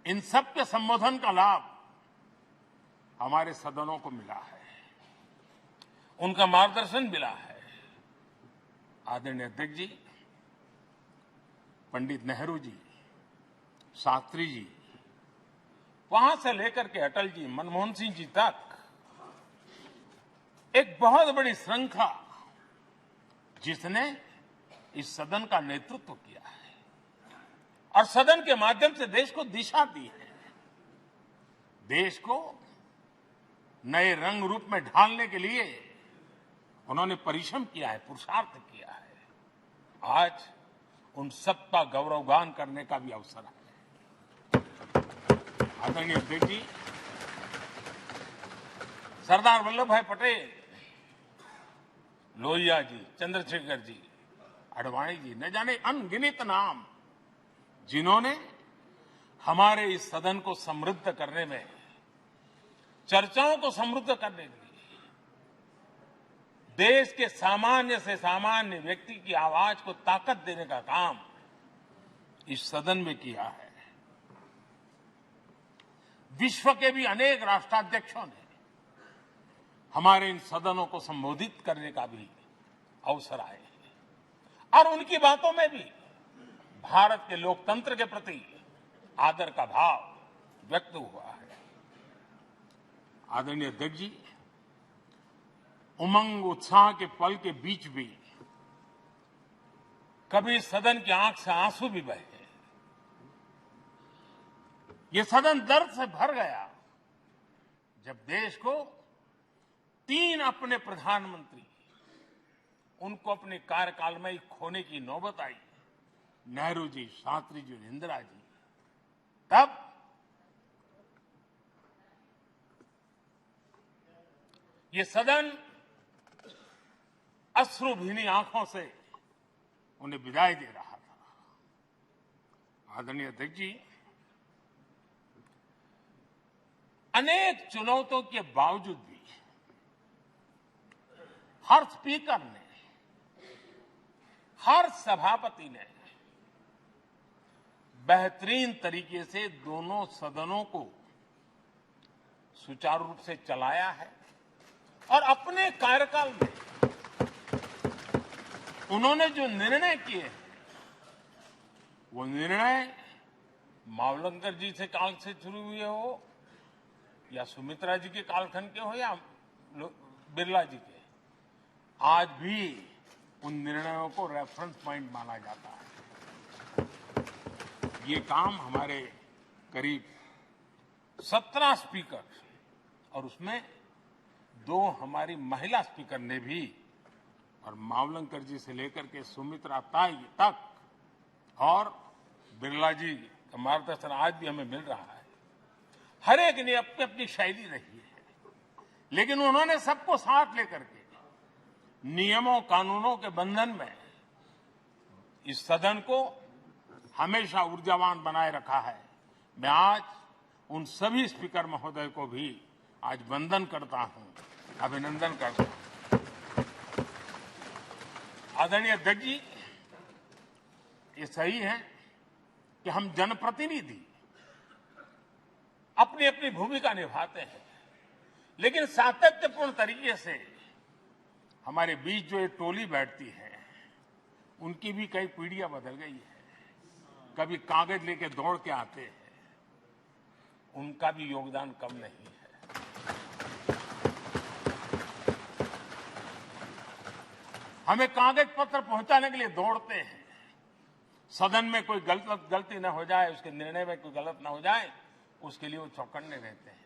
इन सब के संबोधन का लाभ हमारे सदनों को मिला है, उनका मार्गदर्शन मिला है। आदरणीय अध्यक्ष जी, पंडित नेहरू जी, शास्त्री जी, वहां से लेकर के अटल जी, मनमोहन सिंह जी तक एक बहुत बड़ी श्रृंखला जिसने इस सदन का नेतृत्व किया है और सदन के माध्यम से देश को दिशा दी है, देश को नए रंग रूप में ढालने के लिए उन्होंने परिश्रम किया है, पुरुषार्थ किया है। आज उन सबका गौरवगान करने का भी अवसर है। आदरणीय अध्यक्ष जी, सरदार वल्लभ भाई पटेल, लोहिया जी, चंद्रशेखर जी, आडवाणी जी, न जाने अनगिनत नाम, जिन्होंने हमारे इस सदन को समृद्ध करने में, चर्चाओं को समृद्ध करने के लिए, देश के सामान्य से सामान्य व्यक्ति की आवाज को ताकत देने का काम इस सदन में किया है। विश्व के भी अनेक राष्ट्राध्यक्षों ने हमारे इन सदनों को संबोधित करने का भी अवसर आए हैं और उनकी बातों में भी भारत के लोकतंत्र के प्रति आदर का भाव व्यक्त हुआ है। आदरणीय अध्यक्ष जी, उमंग उत्साह के पल के बीच भी कभी सदन की आंख से आंसू भी बहे। ये सदन दर्द से भर गया जब देश को 3 अपने प्रधानमंत्री उनको अपने कार्यकाल में ही खोने की नौबत आई, नेहरू जी, शास्त्री जी और इंदिरा जी। तब ये सदन अश्रु भीनी आंखों से उन्हें विदाई दे रहा था। आदरणीय अध्यक्ष जी, अनेक चुनौतियों के बावजूद भी हर स्पीकर ने, हर सभापति ने बेहतरीन तरीके से दोनों सदनों को सुचारू रूप से चलाया है और अपने कार्यकाल में उन्होंने जो निर्णय किए वो निर्णय मावलंकर जी से काल से शुरू हुए हो या सुमित्रा जी के कालखंड के हो या बिरला जी के, आज भी उन निर्णयों को रेफरेंस पॉइंट माना जाता है। ये काम हमारे करीब 17 स्पीकर और उसमें 2 हमारी महिला स्पीकर ने भी, और मावलंकर जी से लेकर के सुमित्रा ताई तक और बिरला जी का मार्गदर्शन आज भी हमें मिल रहा है। हर एक ने अपनी अपनी शैली रही है, लेकिन उन्होंने सबको साथ लेकर के नियमों कानूनों के बंधन में इस सदन को हमेशा ऊर्जावान बनाए रखा है। मैं आज उन सभी स्पीकर महोदय को भी आज वंदन करता हूं, अभिनंदन करता हूं। आदरणीय अध्यक्ष जी, ये सही है कि हम जनप्रतिनिधि अपनी अपनी भूमिका निभाते हैं, लेकिन सातत्यपूर्ण तरीके से हमारे बीच जो ये टोली बैठती है उनकी भी कई पीढ़ियां बदल गई है। कभी कागज लेके दौड़ के आते हैं, उनका भी योगदान कम नहीं है। हमें कागज पत्र पहुंचाने के लिए दौड़ते हैं, सदन में कोई गलती न हो जाए, उसके निर्णय में कोई गलत न हो जाए, उसके लिए वो चौकन्ने रहते हैं।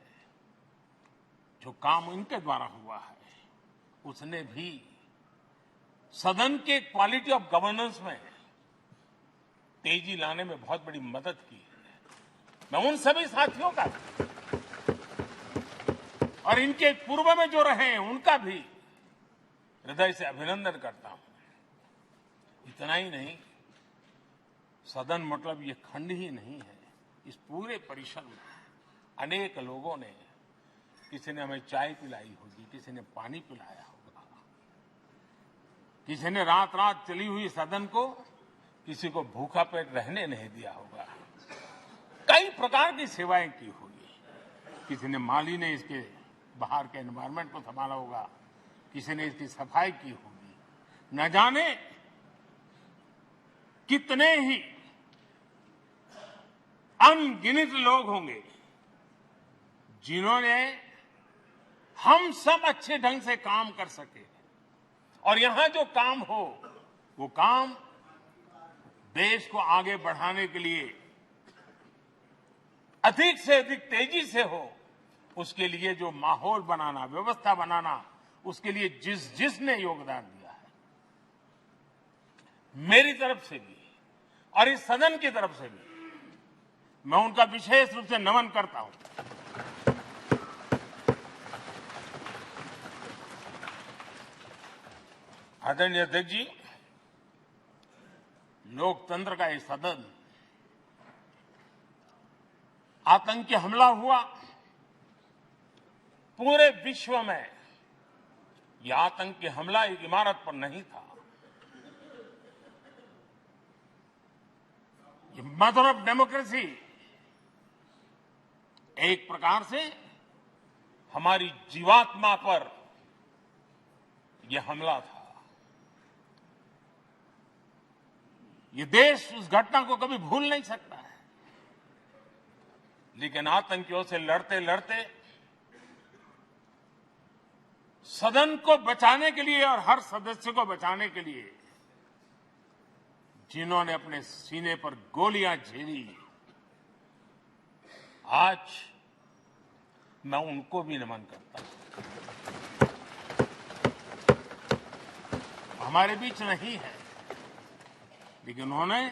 जो काम इनके द्वारा हुआ है उसने भी सदन के क्वालिटी ऑफ गवर्नेंस में तेजी लाने में बहुत बड़ी मदद की है। मैं उन सभी साथियों का और इनके पूर्व में जो रहे हैं उनका भी हृदय से अभिनंदन करता हूं। इतना ही नहीं, सदन मतलब ये खंड ही नहीं है, इस पूरे परिसर में अनेक लोगों ने, किसी ने हमें चाय पिलाई होगी, किसी ने पानी पिलाया होगा, किसी ने रात रात चली हुई सदन को किसी को भूखा पेट रहने नहीं दिया होगा। कई प्रकार की सेवाएं की होगी। किसी ने माली ने इसके बाहर के एनवायरनमेंट को संभाला होगा, किसी ने इसकी सफाई की होगी। न जाने कितने ही अनगिनत लोग होंगे जिन्होंने हम सब अच्छे ढंग से काम कर सके, और यहां जो काम हो वो काम देश को आगे बढ़ाने के लिए अधिक से अधिक तेजी से हो, उसके लिए जो माहौल बनाना, व्यवस्था बनाना, उसके लिए जिसने योगदान दिया है, मेरी तरफ से भी और इस सदन की तरफ से भी मैं उनका विशेष रूप से नमन करता हूं। आदरणीय अध्यक्ष जी, लोकतंत्र का ये सदन, आतंकी हमला हुआ, पूरे विश्व में यह आतंकी हमला एक इमारत पर नहीं था, ये मदर ऑफ डेमोक्रेसी एक प्रकार से हमारी जीवात्मा पर यह हमला था। ये देश उस घटना को कभी भूल नहीं सकता है, लेकिन आतंकियों से लड़ते लड़ते सदन को बचाने के लिए और हर सदस्य को बचाने के लिए जिन्होंने अपने सीने पर गोलियां झेली, आज मैं उनको भी नमन करता हूं। हमारे बीच नहीं है, लेकिन उन्होंने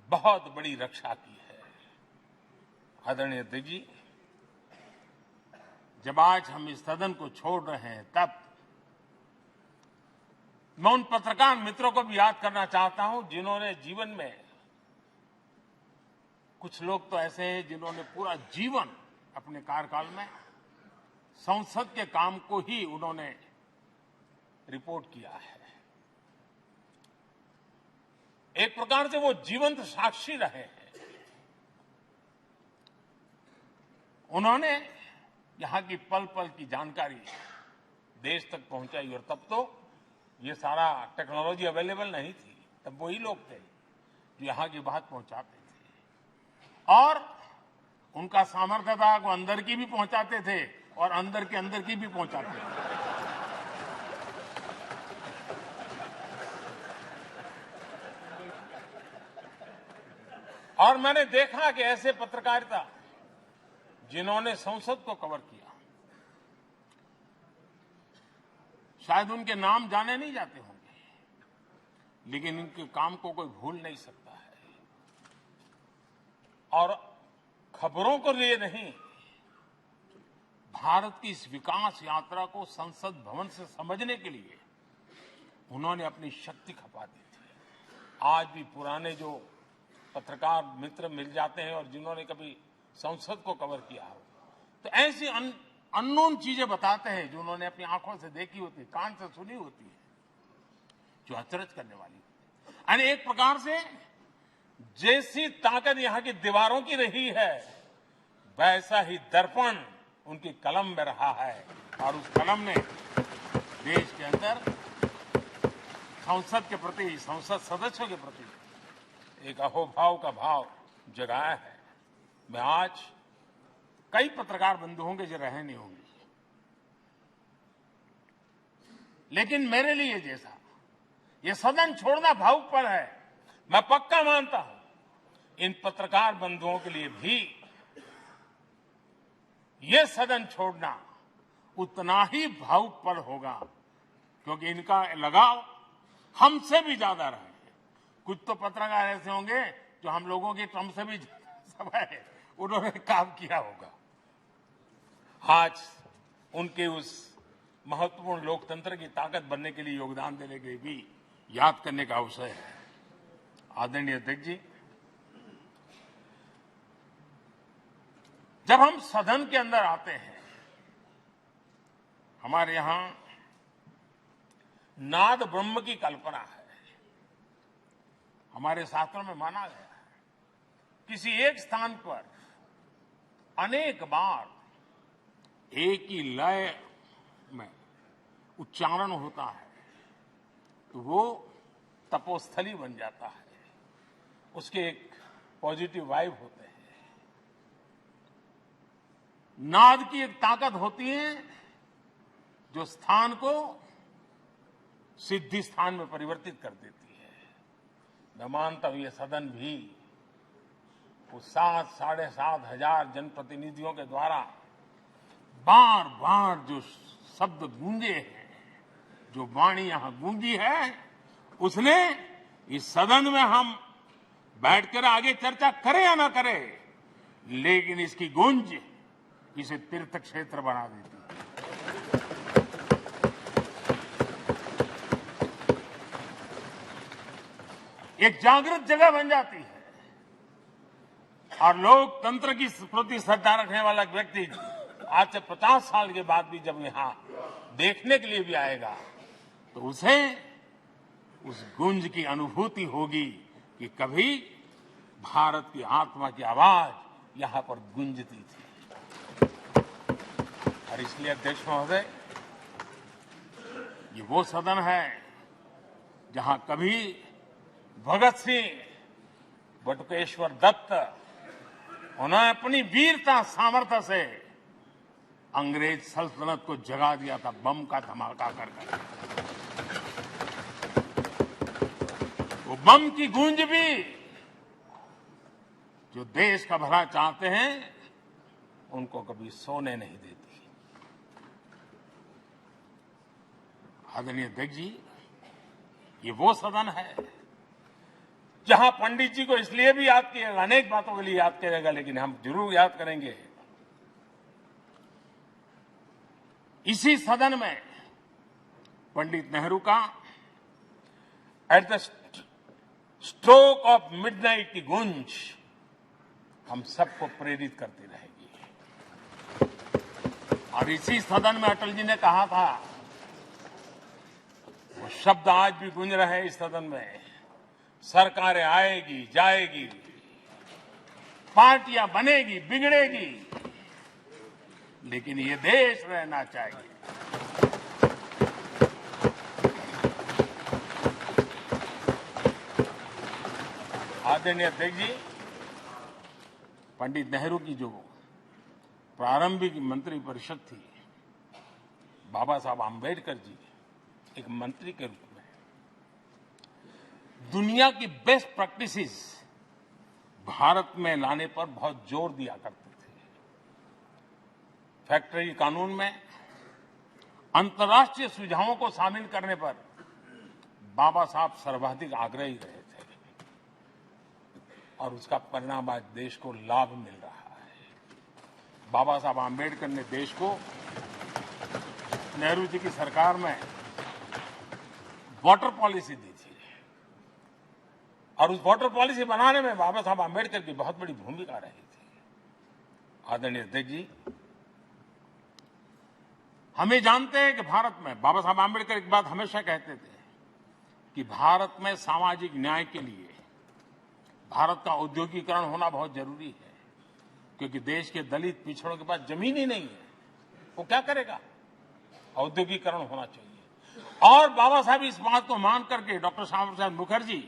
बहुत बड़ी रक्षा की है। आदरणीय अध्यक्ष जी, जब आज हम इस सदन को छोड़ रहे हैं, तब मैं उन पत्रकार मित्रों को भी याद करना चाहता हूं जिन्होंने जीवन में, कुछ लोग तो ऐसे हैं जिन्होंने पूरा जीवन अपने कार्यकाल में संसद के काम को ही उन्होंने रिपोर्ट किया है। एक प्रकार से वो जीवंत साक्षी रहे हैं। उन्होंने यहां की पल पल की जानकारी देश तक पहुंचाई, और तब तो ये सारा टेक्नोलॉजी अवेलेबल नहीं थी। तब वही लोग थे जो यहां की बात पहुंचाते थे, और उनका सामर्थ्य था वो अंदर की भी पहुंचाते थे और अंदर की भी पहुंचाते थे। और मैंने देखा कि ऐसे पत्रकारिता जिन्होंने संसद को कवर किया, शायद उनके नाम जाने नहीं जाते होंगे, लेकिन इनके काम को कोई भूल नहीं सकता है। और खबरों को लिए नहीं, भारत की इस विकास यात्रा को संसद भवन से समझने के लिए उन्होंने अपनी शक्ति खपा दी थी। आज भी पुराने जो पत्रकार मित्र मिल जाते हैं और जिन्होंने कभी संसद को कवर किया हो, तो ऐसी अननोन चीजें बताते हैं जो उन्होंने अपनी आंखों से देखी होती है, कान से सुनी होती है, जो अचरज करने वाली होती है। यानी एक प्रकार से जैसी ताकत यहां की दीवारों की रही है, वैसा ही दर्पण उनकी कलम में रहा है, और उस कलम ने देश के अंदर संसद के प्रति, संसद सदस्यों के प्रति एक अहोभाव का भाव जगाया है। मैं आज कई पत्रकार बंधु होंगे जो रहे नहीं होंगे, लेकिन मेरे लिए जैसा ये सदन छोड़ना भावुकपन है, मैं पक्का मानता हूं इन पत्रकार बंधुओं के लिए भी ये सदन छोड़ना उतना ही भावुकपन होगा, क्योंकि इनका लगाव हमसे भी ज्यादा रहे। कुछ तो पत्रकार ऐसे होंगे जो हम लोगों की टर्म से भी समय उन्होंने काम किया होगा। आज उनके उस महत्वपूर्ण लोकतंत्र की ताकत बनने के लिए योगदान देने के लिए भी याद करने का अवसर है। आदरणीय अध्यक्ष जी, जब हम सदन के अंदर आते हैं, हमारे यहां नाद ब्रह्म की कल्पना है। हमारे शास्त्रों में माना गया है किसी एक स्थान पर अनेक बार एक ही लय में उच्चारण होता है तो वो तपोस्थली बन जाता है, उसके एक पॉजिटिव वाइब होते हैं। नाद की एक ताकत होती है जो स्थान को सिद्धि स्थान में परिवर्तित कर देती है। मैं मानता हूं ये सदन भी उस 7,500 जनप्रतिनिधियों के द्वारा बार बार जो शब्द गूंजे हैं, जो वाणी यहां गूंजी है, उसने इस सदन में हम बैठकर आगे चर्चा करें या ना करें, लेकिन इसकी गूंज इसे तीर्थ क्षेत्र बना देती है। एक जागृत जगह बन जाती है, और लोकतंत्र की प्रति श्रद्धा रखने वाला व्यक्ति आज से 50 साल के बाद भी जब यहां देखने के लिए भी आएगा तो उसे उस गूंज की अनुभूति होगी कि कभी भारत की आत्मा की आवाज यहां पर गूंजती थी। और इसलिए अध्यक्ष महोदय, ये वो सदन है जहां कभी भगत सिंह, बटुकेश्वर दत्त, उन्होंने अपनी वीरता सामर्थ्य से अंग्रेज सल्तनत को जगा दिया था बम का धमाका कर। वो बम की गूंज भी जो देश का भला चाहते हैं उनको कभी सोने नहीं देती। आदरणीय अध्यक्ष जी, ये वो सदन है जहां पंडित जी को इसलिए भी याद किएगा, अनेक बातों के लिए याद करेगा, लेकिन हम जरूर याद करेंगे इसी सदन में पंडित नेहरू का at the stroke of midnight की गूंज हम सबको प्रेरित करती रहेगी। और इसी सदन में अटल जी ने कहा था, वो शब्द आज भी गूंज रहे हैं इस सदन में, सरकारें आएगी जाएगी, पार्टियां बनेगी बिगड़ेगी, लेकिन ये देश रहना चाहिए। आदरणीय अध्यक्ष जी, पंडित नेहरू की जो प्रारंभिक मंत्री परिषद थी, बाबा साहब आम्बेडकर जी एक मंत्री के रूप में दुनिया की बेस्ट प्रैक्टिसेस भारत में लाने पर बहुत जोर दिया करते थे। फैक्ट्री कानून में अंतर्राष्ट्रीय सुझावों को शामिल करने पर बाबा साहब सर्वाधिक आग्रही रहे थे और उसका परिणाम आज देश को लाभ मिल रहा है। बाबा साहब आम्बेडकर ने देश को नेहरू जी की सरकार में वाटर पॉलिसी दी थी और उस वाटर पॉलिसी बनाने में बाबा साहब आम्बेडकर की बहुत बड़ी भूमिका रही थी। आदरणीय अध्यक्ष जी, हम ये जानते हैं कि भारत में बाबा साहब आम्बेडकर एक बात हमेशा कहते थे कि भारत में सामाजिक न्याय के लिए भारत का औद्योगिकरण होना बहुत जरूरी है, क्योंकि देश के दलित पिछड़ों के पास जमीन ही नहीं है, वो क्या करेगा? औद्योगिकरण होना चाहिए। और बाबा साहब इस बात को मान करके डॉक्टर श्यामा प्रसाद मुखर्जी,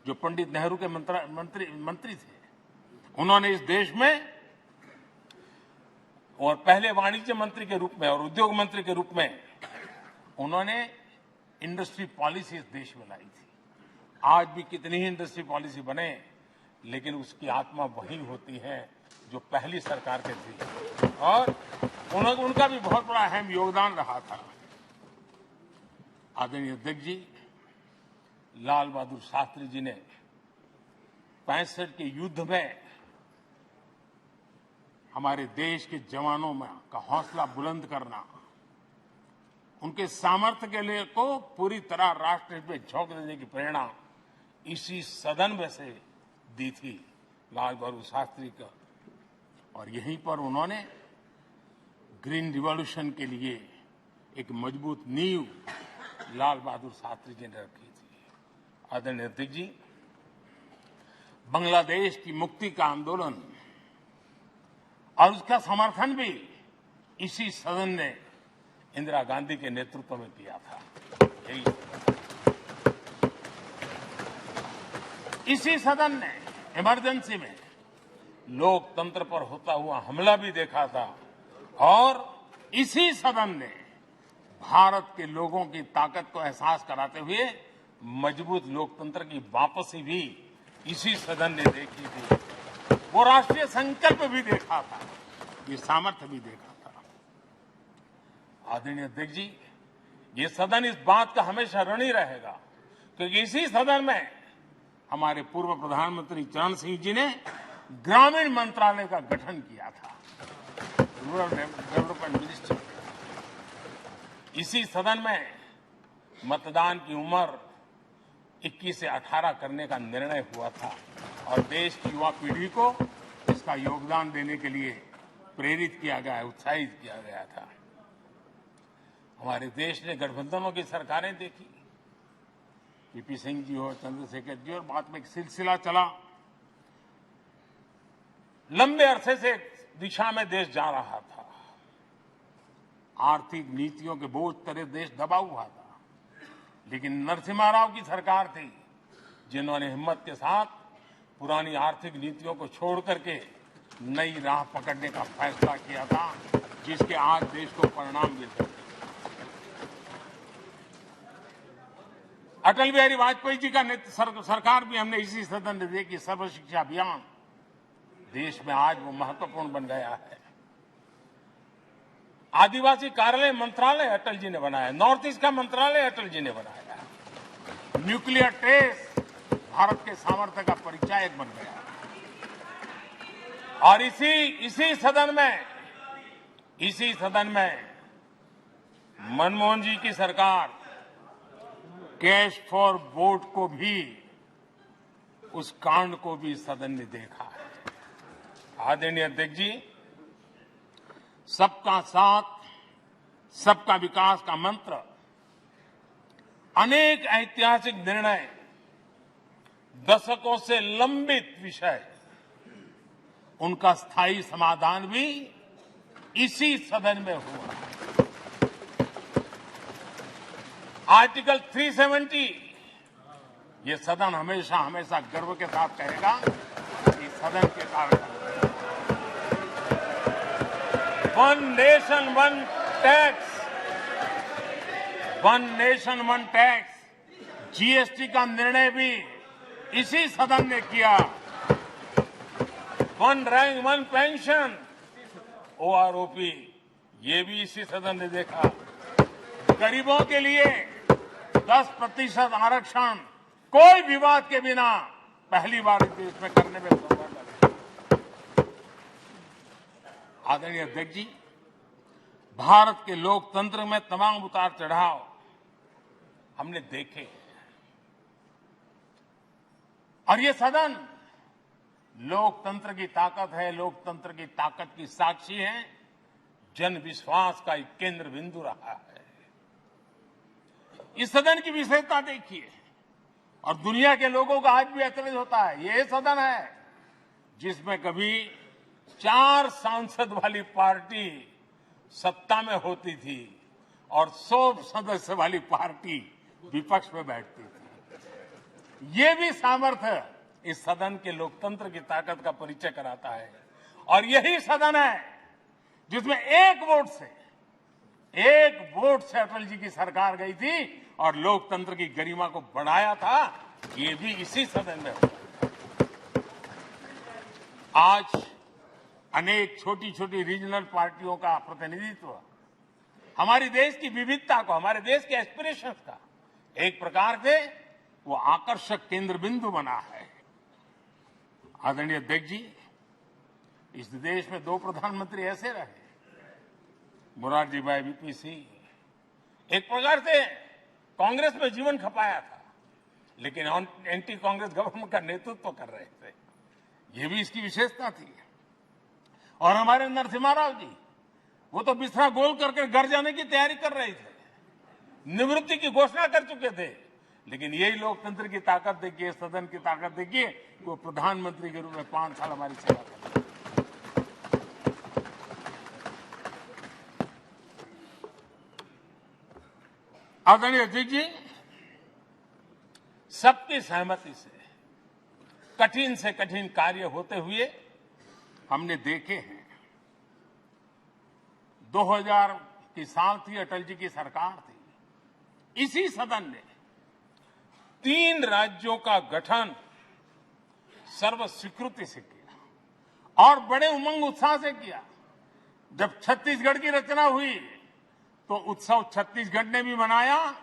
जो पंडित नेहरू के मंत्री थे, उन्होंने इस देश में और पहले वाणिज्य मंत्री के रूप में और उद्योग मंत्री के रूप में उन्होंने इंडस्ट्री पॉलिसी इस देश में लाई थी। आज भी कितनी ही इंडस्ट्री पॉलिसी बने, लेकिन उसकी आत्मा वही होती है जो पहली सरकार के थी, और उनका भी बहुत बड़ा अहम योगदान रहा था। आदरणीय अध्यक्ष जी, लाल बहादुर शास्त्री जी ने 65 के युद्ध में हमारे देश के जवानों में का हौसला बुलंद करना, उनके सामर्थ्य के लिए को पूरी तरह राष्ट्र हित में झोंक देने की प्रेरणा इसी सदन में से दी थी लाल बहादुर शास्त्री का। और यहीं पर उन्होंने ग्रीन रिवॉल्यूशन के लिए एक मजबूत नींव लाल बहादुर शास्त्री जी ने रखी थी। आदरणीय अध्यक्ष जी, बांग्लादेश की मुक्ति का आंदोलन और उसका समर्थन भी इसी सदन ने इंदिरा गांधी के नेतृत्व में किया था। इसी सदन ने इमरजेंसी में लोकतंत्र पर होता हुआ हमला भी देखा था, और इसी सदन ने भारत के लोगों की ताकत को एहसास कराते हुए मजबूत लोकतंत्र की वापसी भी इसी सदन ने देखी थी। वो राष्ट्रीय संकल्प भी देखा था, ये सामर्थ्य भी देखा था। आदरणीय अध्यक्ष जी, ये सदन इस बात का हमेशा ऋणी रहेगा, क्योंकि इसी सदन में हमारे पूर्व प्रधानमंत्री चरण सिंह जी ने ग्रामीण मंत्रालय का गठन किया था, रूरल डेवलपमेंट मिनिस्ट्री। इसी सदन में मतदान की उम्र 21 से 18 करने का निर्णय हुआ था और देश की युवा पीढ़ी को इसका योगदान देने के लिए प्रेरित किया गया, उत्साहित किया गया था। हमारे देश ने गठबंधनों की सरकारें देखी, पीपी सिंह जी हो, चंद्रशेखर जी, और बाद में एक सिलसिला चला। लंबे अरसे से दिशा में देश जा रहा था, आर्थिक नीतियों के बोझ तले देश दबा हुआ था, लेकिन नरसिम्हा राव की सरकार थी जिन्होंने हिम्मत के साथ पुरानी आर्थिक नीतियों को छोड़ करके नई राह पकड़ने का फैसला किया था, जिसके आज देश को परिणाम मिल रहे हैं। अटल बिहारी वाजपेयी जी का सरकार भी हमने इसी सदन ने देखी। सर्व शिक्षा अभियान देश में आज वो महत्वपूर्ण बन गया है। आदिवासी कार्यालय मंत्रालय अटल जी ने बनाया, नॉर्थ ईस्ट का मंत्रालय अटल जी ने बनाया, न्यूक्लियर टेस्ट भारत के सामर्थ्य का परिचायक बन गया। और इसी सदन में मनमोहन जी की सरकार कैश फॉर वोट को भी, उस कांड को भी सदन ने देखा है। आदरणीय अध्यक्ष जी, सबका साथ सबका विकास का मंत्र, अनेक ऐतिहासिक निर्णय, दशकों से लंबित विषय, उनका स्थायी समाधान भी इसी सदन में हुआ। आर्टिकल 370, ये सदन हमेशा हमेशा गर्व के साथ कहेगा कि सदन के कारण one nation one tax, one nation one tax, GST का निर्णय भी इसी सदन ने किया। One rank one pension, OROP, ये भी इसी सदन ने देखा। गरीबों के लिए 10% आरक्षण कोई विवाद के बिना पहली बार इस देश में करने में सफल रहे। आदरणीय अध्यक्ष जी, भारत के लोकतंत्र में तमाम उतार चढ़ाव हमने देखे और ये सदन लोकतंत्र की ताकत है, लोकतंत्र की ताकत की साक्षी है, जन विश्वास का एक केंद्र बिंदु रहा है। इस सदन की विशेषता देखिए और दुनिया के लोगों का आज भी ऐतराज होता है। ये सदन है जिसमें कभी 4 सांसद वाली पार्टी सत्ता में होती थी और 100 सदस्य वाली पार्टी विपक्ष में बैठती थी। ये भी सामर्थ्य इस सदन के लोकतंत्र की ताकत का परिचय कराता है। और यही सदन है जिसमें एक वोट से अटल जी की सरकार गई थी और लोकतंत्र की गरिमा को बढ़ाया था। ये भी इसी सदन में हुआ। आज अनेक छोटी छोटी रीजनल पार्टियों का प्रतिनिधित्व हमारे देश की विविधता को, हमारे देश के एस्पिरेशंस का एक प्रकार से वो आकर्षक केंद्र बिंदु बना है। आदरणीय अध्यक्ष जी, इस देश में 2 प्रधानमंत्री ऐसे रहे, मोरारजी भाई वीपी सिंह। एक प्रकार से कांग्रेस में जीवन खपाया था, लेकिन एंटी कांग्रेस गवर्नमेंट का नेतृत्व कर रहे थे। ये भी इसकी विशेषता थी। और हमारे नरसिम्हा राव जी, वो तो बिस्तरा गोल करके घर जाने की तैयारी कर रहे थे, निवृत्ति की घोषणा कर चुके थे। लेकिन यही लोकतंत्र की ताकत देखिए, सदन की ताकत देखिए, वो प्रधानमंत्री के रूप में 5 साल हमारी सेवा कर रहे। आदरणीय अध्यक्ष जी, सबकी सहमति से कठिन कार्य होते हुए हमने देखे हैं। 2000 की साल थी, अटल जी की सरकार थी। इसी सदन ने 3 राज्यों का गठन सर्व स्वीकृति से किया और बड़े उमंग उत्साह से किया। जब छत्तीसगढ़ की रचना हुई तो उत्सव छत्तीसगढ़ ने भी मनाया,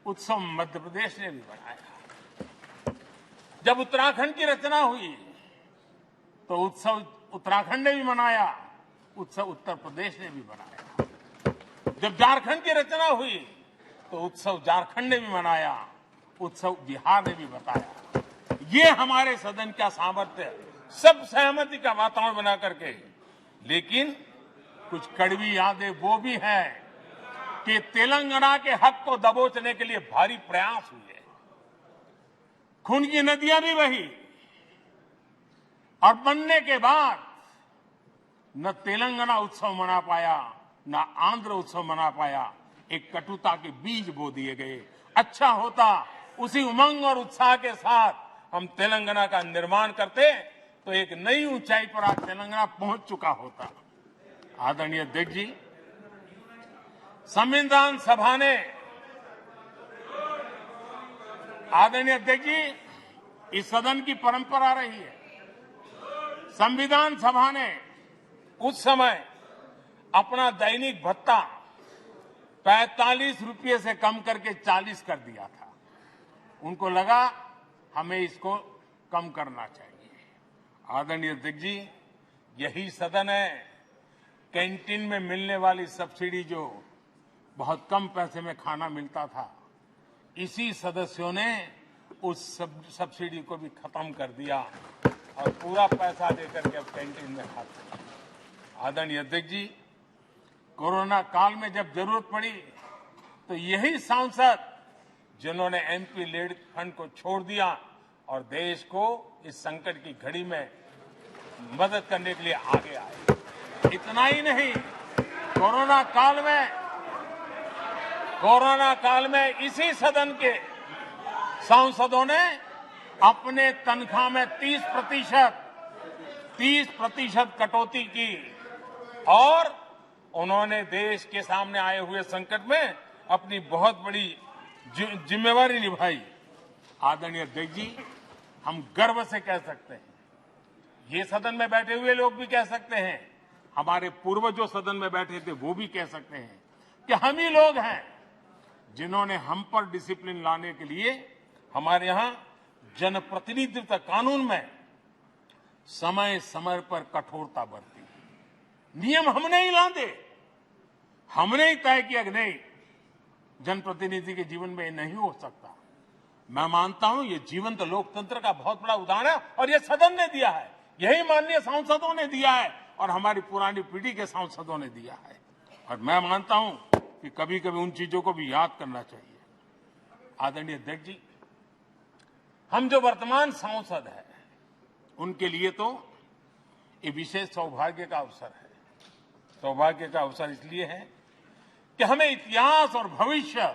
उत्सव मध्य प्रदेश ने भी मनाया। जब उत्तराखंड की रचना हुई तो उत्सव उत्तराखंड ने भी मनाया, उत्सव उत्तर प्रदेश ने भी मनाया। जब झारखंड की रचना हुई तो उत्सव झारखंड ने भी मनाया, उत्सव बिहार ने भी बताया। ये हमारे सदन का सामर्थ्य, सब सहमति का वातावरण बना करके। लेकिन कुछ कड़वी यादें वो भी हैं कि तेलंगाना के हक को दबोचने के लिए भारी प्रयास हुए, खून की नदियां भी बही और बनने के बाद न तेलंगाना उत्सव मना पाया, न आंध्र उत्सव मना पाया। एक कटुता के बीज बो दिए गए। अच्छा होता उसी उमंग और उत्साह के साथ हम तेलंगाना का निर्माण करते तो एक नई ऊंचाई पर आज तेलंगाना पहुंच चुका होता। आदरणीय अध्यक्ष जी, संविधान सभा ने, आदरणीय अध्यक्ष जी, इस सदन की परंपरा रही है। संविधान सभा ने उस समय अपना दैनिक भत्ता 45 रुपये से कम करके 40 कर दिया था। उनको लगा हमें इसको कम करना चाहिए। आदरणीय अध्यक्ष जी, यही सदन है कैंटीन में मिलने वाली सब्सिडी, जो बहुत कम पैसे में खाना मिलता था, इसी सदस्यों ने उस सब्सिडी को भी खत्म कर दिया और पूरा पैसा देकर के अब कैंटीन में खाते। आदरणीय अध्यक्ष जी, कोरोना काल में जब जरूरत पड़ी तो यही सांसद जिन्होंने एमपी लेड फंड को छोड़ दिया और देश को इस संकट की घड़ी में मदद करने के लिए आगे आए। इतना ही नहीं, कोरोना काल में इसी सदन के सांसदों ने अपने तनख्वाह में 30% कटौती की और उन्होंने देश के सामने आए हुए संकट में अपनी बहुत बड़ी जिम्मेवारी निभाई। आदरणीय अध्यक्ष जी, हम गर्व से कह सकते हैं, ये सदन में बैठे हुए लोग भी कह सकते हैं, हमारे पूर्वज जो सदन में बैठे थे वो भी कह सकते हैं कि हम ही लोग हैं जिन्होंने हम पर डिसिप्लिन लाने के लिए हमारे यहां जनप्रतिनिधित्व कानून में समय समय पर कठोरता बरती। नियम हमने ही लादे, हमने ही तय किया कि नहीं, जनप्रतिनिधि के जीवन में ये नहीं हो सकता। मैं मानता हूं ये जीवंत लोकतंत्र का बहुत बड़ा उदाहरण है और ये सदन ने दिया है, यही माननीय सांसदों ने दिया है और हमारी पुरानी पीढ़ी के सांसदों ने दिया है। और मैं मानता हूं कि कभी कभी उन चीजों को भी याद करना चाहिए। आदरणीय अध्यक्ष जी, हम जो वर्तमान सांसद हैं उनके लिए तो ये विशेष सौभाग्य का अवसर है। सौभाग्य का अवसर इसलिए है कि हमें इतिहास और भविष्य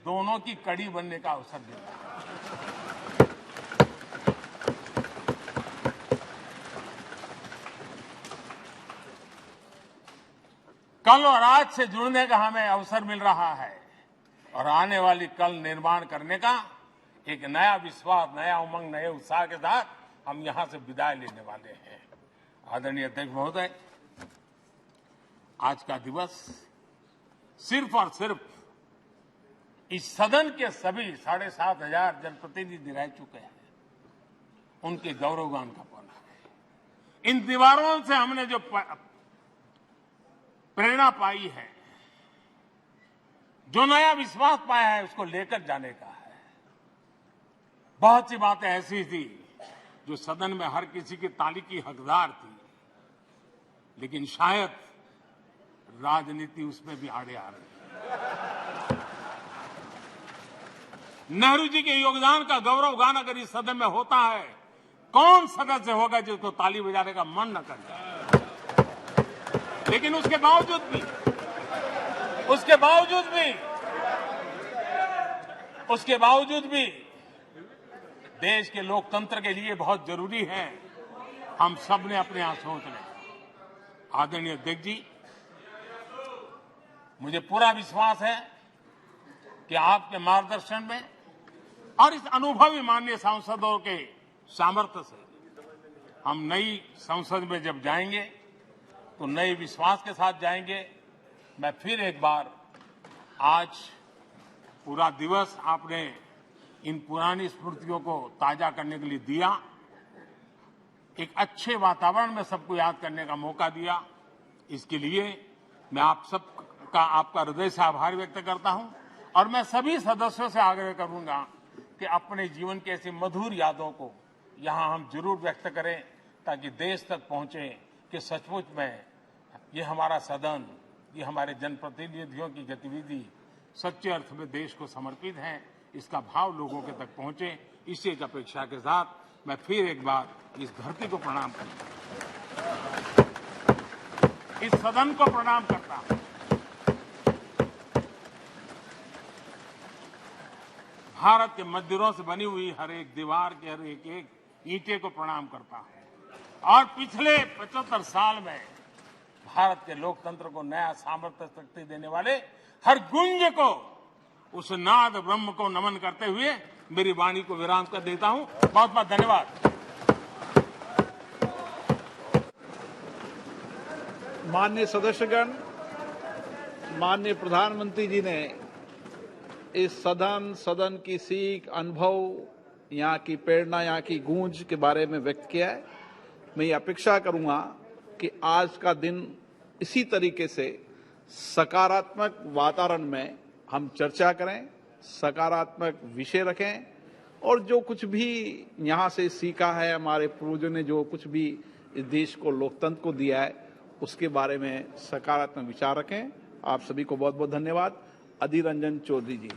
दोनों की कड़ी बनने का अवसर देता है। कल और आज से जुड़ने का हमें अवसर मिल रहा है और आने वाली कल निर्माण करने का एक नया विश्वास, नया उमंग, नए उत्साह के साथ हम यहां से विदाई लेने वाले हैं। आदरणीय अध्यक्ष महोदय, आज का दिवस सिर्फ और सिर्फ इस सदन के सभी 7,500 जनप्रतिनिधि रह चुके हैं उनके गौरवगान का पल है। इन दीवारों से हमने जो प्रेरणा पाई है, जो नया विश्वास पाया है, उसको लेकर जाने का है। बहुत सी बातें ऐसी थी जो सदन में हर किसी की ताली की हकदार थी, लेकिन शायद राजनीति उसमें भी आड़े आ रही है। नेहरू जी के योगदान का गौरवगान अगर इस सदन में होता है, कौन सदस्य होगा जिसको ताली बजाने का मन न कर जाए। लेकिन उसके बावजूद भी देश के लोकतंत्र के लिए बहुत जरूरी है हम सब ने अपने यहां सोच लें। आदरणीय अध्यक्ष जी, मुझे पूरा विश्वास है कि आपके मार्गदर्शन में और इस अनुभवी माननीय सांसदों के सामर्थ्य से हम नई संसद में जब जाएंगे तो नए विश्वास के साथ जाएंगे। मैं फिर एक बार, आज पूरा दिवस आपने इन पुरानी स्मृतियों को ताजा करने के लिए दिया, एक अच्छे वातावरण में सबको याद करने का मौका दिया। इसके लिए मैं आपका हृदय से आभार व्यक्त करता हूं और मैं सभी सदस्यों से आग्रह करूंगा कि अपने जीवन की ऐसी मधुर यादों को यहां हम जरूर व्यक्त करें ताकि देश तक पहुंचे कि सचमुच में ये हमारा सदन, ये हमारे जनप्रतिनिधियों की गतिविधि सच्चे अर्थ में देश को समर्पित है, इसका भाव लोगों के तक पहुंचे। इसी एक अपेक्षा के साथ मैं फिर एक बार इस धरती को प्रणाम करता हूं, इस सदन को प्रणाम करता हूं। भारत के मंदिरों से बनी हुई हर एक दीवार के हर एक ईंटे को प्रणाम करता हूं और पिछले 75 साल में भारत के लोकतंत्र को नया सामर्थ्य शक्ति देने वाले हर गुंज को, उस नाद ब्रह्म को नमन करते हुए मेरी वाणी को विराम कर देता हूं। बहुत बहुत धन्यवाद। माननीय सदस्यगण, माननीय प्रधानमंत्री जी ने इस सदन की सीख, अनुभव, यहाँ की प्रेरणा, यहाँ की गूंज के बारे में व्यक्त किया है। मैं ये अपेक्षा करूंगा कि आज का दिन इसी तरीके से सकारात्मक वातावरण में हम चर्चा करें, सकारात्मक विषय रखें और जो कुछ भी यहाँ से सीखा है, हमारे पूर्वजों ने जो कुछ भी इस देश को, लोकतंत्र को दिया है, उसके बारे में सकारात्मक विचार रखें। आप सभी को बहुत बहुत धन्यवाद। अधीर रंजन चौधरी जी।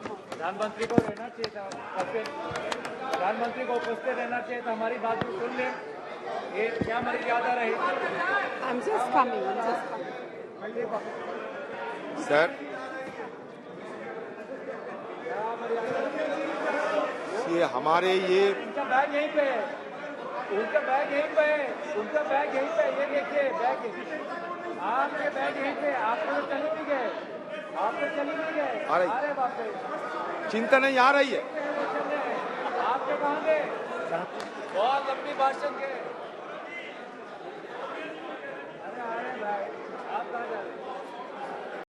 प्रधानमंत्री को रहना चाहिए था, प्रधानमंत्री को उपस्थित रहना चाहिए था, हमारी बात को सुन ले। ये क्या मर्यादा रही? I'm just coming. सर, ये हमारे ये उनका बैग यहीं पे है, उनका बैग यहीं पे है, उनका बैग यहीं पे है। ये देखिए बैग, आपके बैग यहीं पे। आप तो चले नहीं गए, आप तो चले नहीं गए। अरे अरे बाप रे, चिंता नहीं आ रही है। आपके कहाँ गए? बहुत लंबी भाषण के